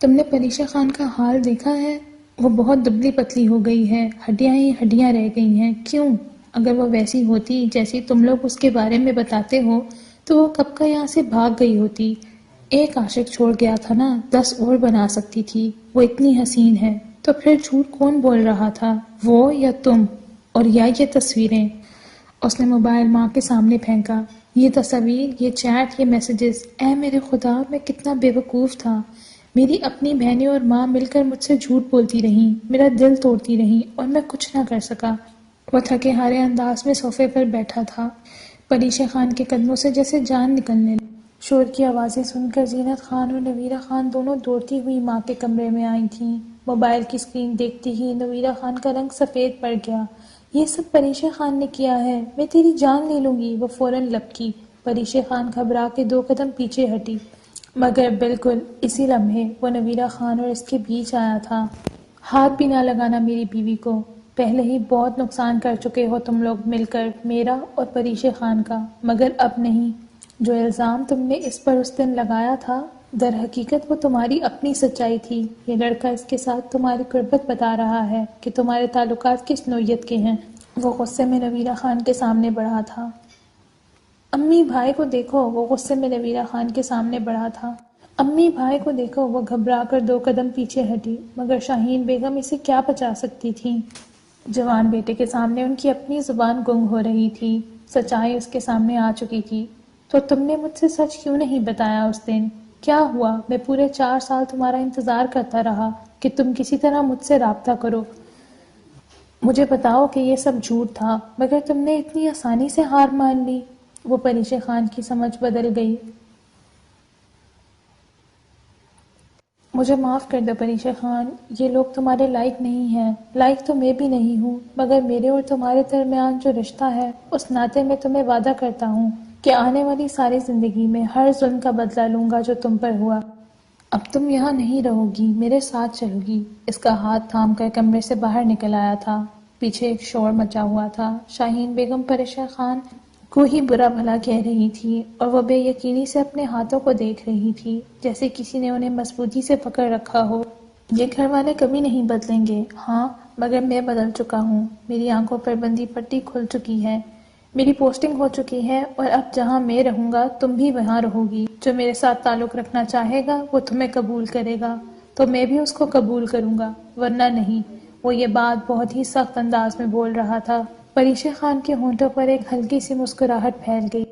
تم نے پریشہ خان کا حال دیکھا ہے؟ وہ بہت دبلی پتلی ہو گئی ہے، ہڈیاں ہی ہڈیاں رہ گئی ہیں۔ کیوں؟ اگر وہ ویسی ہوتی جیسی تم لوگ اس کے بارے میں بتاتے ہو تو وہ کب کا یہاں سے بھاگ گئی ہوتی۔ ایک عاشق چھوڑ گیا تھا نا، 10 اور بنا سکتی تھی۔ وہ اتنی حسین ہے تو پھر جھوٹ کون بول رہا تھا، وہ یا تم، اور یا یہ تصویریں؟ اس نے موبائل ماں کے سامنے پھینکا۔ یہ تصاویر، یہ چیٹ، یہ میسیجز، اے میرے خدا میں کتنا بے وقوف تھا۔ میری اپنی بہنیں اور ماں مل کر مجھ سے جھوٹ بولتی رہیں، میرا دل توڑتی رہیں، اور میں کچھ نہ کر سکا۔ وہ تھکے ہارے انداز میں صوفے پر بیٹھا تھا، پریشہ خان کے قدموں سے جیسے جان نکلنے لگی۔ شور کی آوازیں سن کر زینت خان اور نویرہ خان دونوں دوڑتی ہوئی ماں کے کمرے میں آئی تھیں۔ موبائل کی اسکرین دیکھتی ہی نویرہ خان کا رنگ سفید پڑ گیا۔ یہ سب پریشہ خان نے کیا ہے، میں تیری جان لے لوں گی، وہ فوراً لپکی۔ پریشہ خان گھبرا کے 2 قدم پیچھے ہٹی، مگر بالکل اسی لمحے وہ نویرہ خان اور اس کے بیچ آیا تھا۔ ہاتھ بھی نہ لگانا میری بیوی کو، پہلے ہی بہت نقصان کر چکے ہو تم لوگ مل کر، میرا اور پریشہ خان کا، مگر اب نہیں۔ جو الزام تم نے اس پر اس دن لگایا تھا، در حقیقت وہ تمہاری اپنی سچائی تھی۔ یہ لڑکا اس کے ساتھ تمہاری قربت بتا رہا ہے کہ تمہارے تعلقات کس نوعیت کے ہیں۔ وہ غصے میں نویرہ خان کے سامنے بڑھا تھا۔ امی بھائی کو دیکھو، وہ غصے میں نویرہ خان کے سامنے بڑھا تھا۔ امی بھائی کو دیکھو، وہ گھبرا کر 2 قدم پیچھے ہٹی، مگر شاہین بیگم اسے کیا بچا سکتی تھی؟ جوان بیٹے کے سامنے ان کی اپنی زبان گنگ ہو رہی تھی، سچائی اس کے سامنے آ چکی تھی۔ تو تم نے مجھ سے سچ کیوں نہیں بتایا اس دن؟ کیا ہوا؟ میں پورے 4 سال تمہارا انتظار کرتا رہا کہ تم کسی طرح مجھ سے رابطہ کرو۔ مجھے بتاؤ کہ یہ سب جھوٹ تھا، مگر تم نے اتنی آسانی سے ہار مان لی۔ وہ پریشہ خان کی سمجھ بدل گئی۔ مجھے معاف کر دو پریشہ خان، یہ لوگ تمہارے لائق نہیں ہیں۔ لائق تو میں بھی نہیں ہوں، مگر میرے اور تمہارے درمیان جو رشتہ ہے، اس ناطے میں تمہیں وعدہ کرتا ہوں کہ آنے والی ساری زندگی میں ہر ظلم کا بدلہ لوں گا جو تم پر ہوا۔ اب تم یہاں نہیں رہو گی، میرے ساتھ چلو گی۔ اس کا ہاتھ تھام کر کمرے سے باہر نکل آیا تھا۔ پیچھے ایک شور مچا ہوا تھا۔ شاہین بیگم پریشہ خان کو ہی برا بھلا کہہ رہی تھی اور وہ بے یقینی سے اپنے ہاتھوں کو دیکھ رہی تھی، جیسے کسی نے انہیں مضبوطی سے پکڑ رکھا ہو۔ یہ گھر والے کبھی نہیں بدلیں گے، ہاں، مگر میں بدل چکا ہوں۔ میری آنکھوں پر بندی پٹی کھل چکی ہے، میری پوسٹنگ ہو چکی ہے، اور اب جہاں میں رہوں گا تم بھی وہاں رہو گی۔ جو میرے ساتھ تعلق رکھنا چاہے گا وہ تمہیں قبول کرے گا تو میں بھی اس کو قبول کروں گا، ورنہ نہیں۔ وہ یہ بات بہت ہی سخت انداز میں بول رہا تھا۔ پریشہ خان کے ہونٹوں پر ایک ہلکی سی مسکراہٹ پھیل گئی۔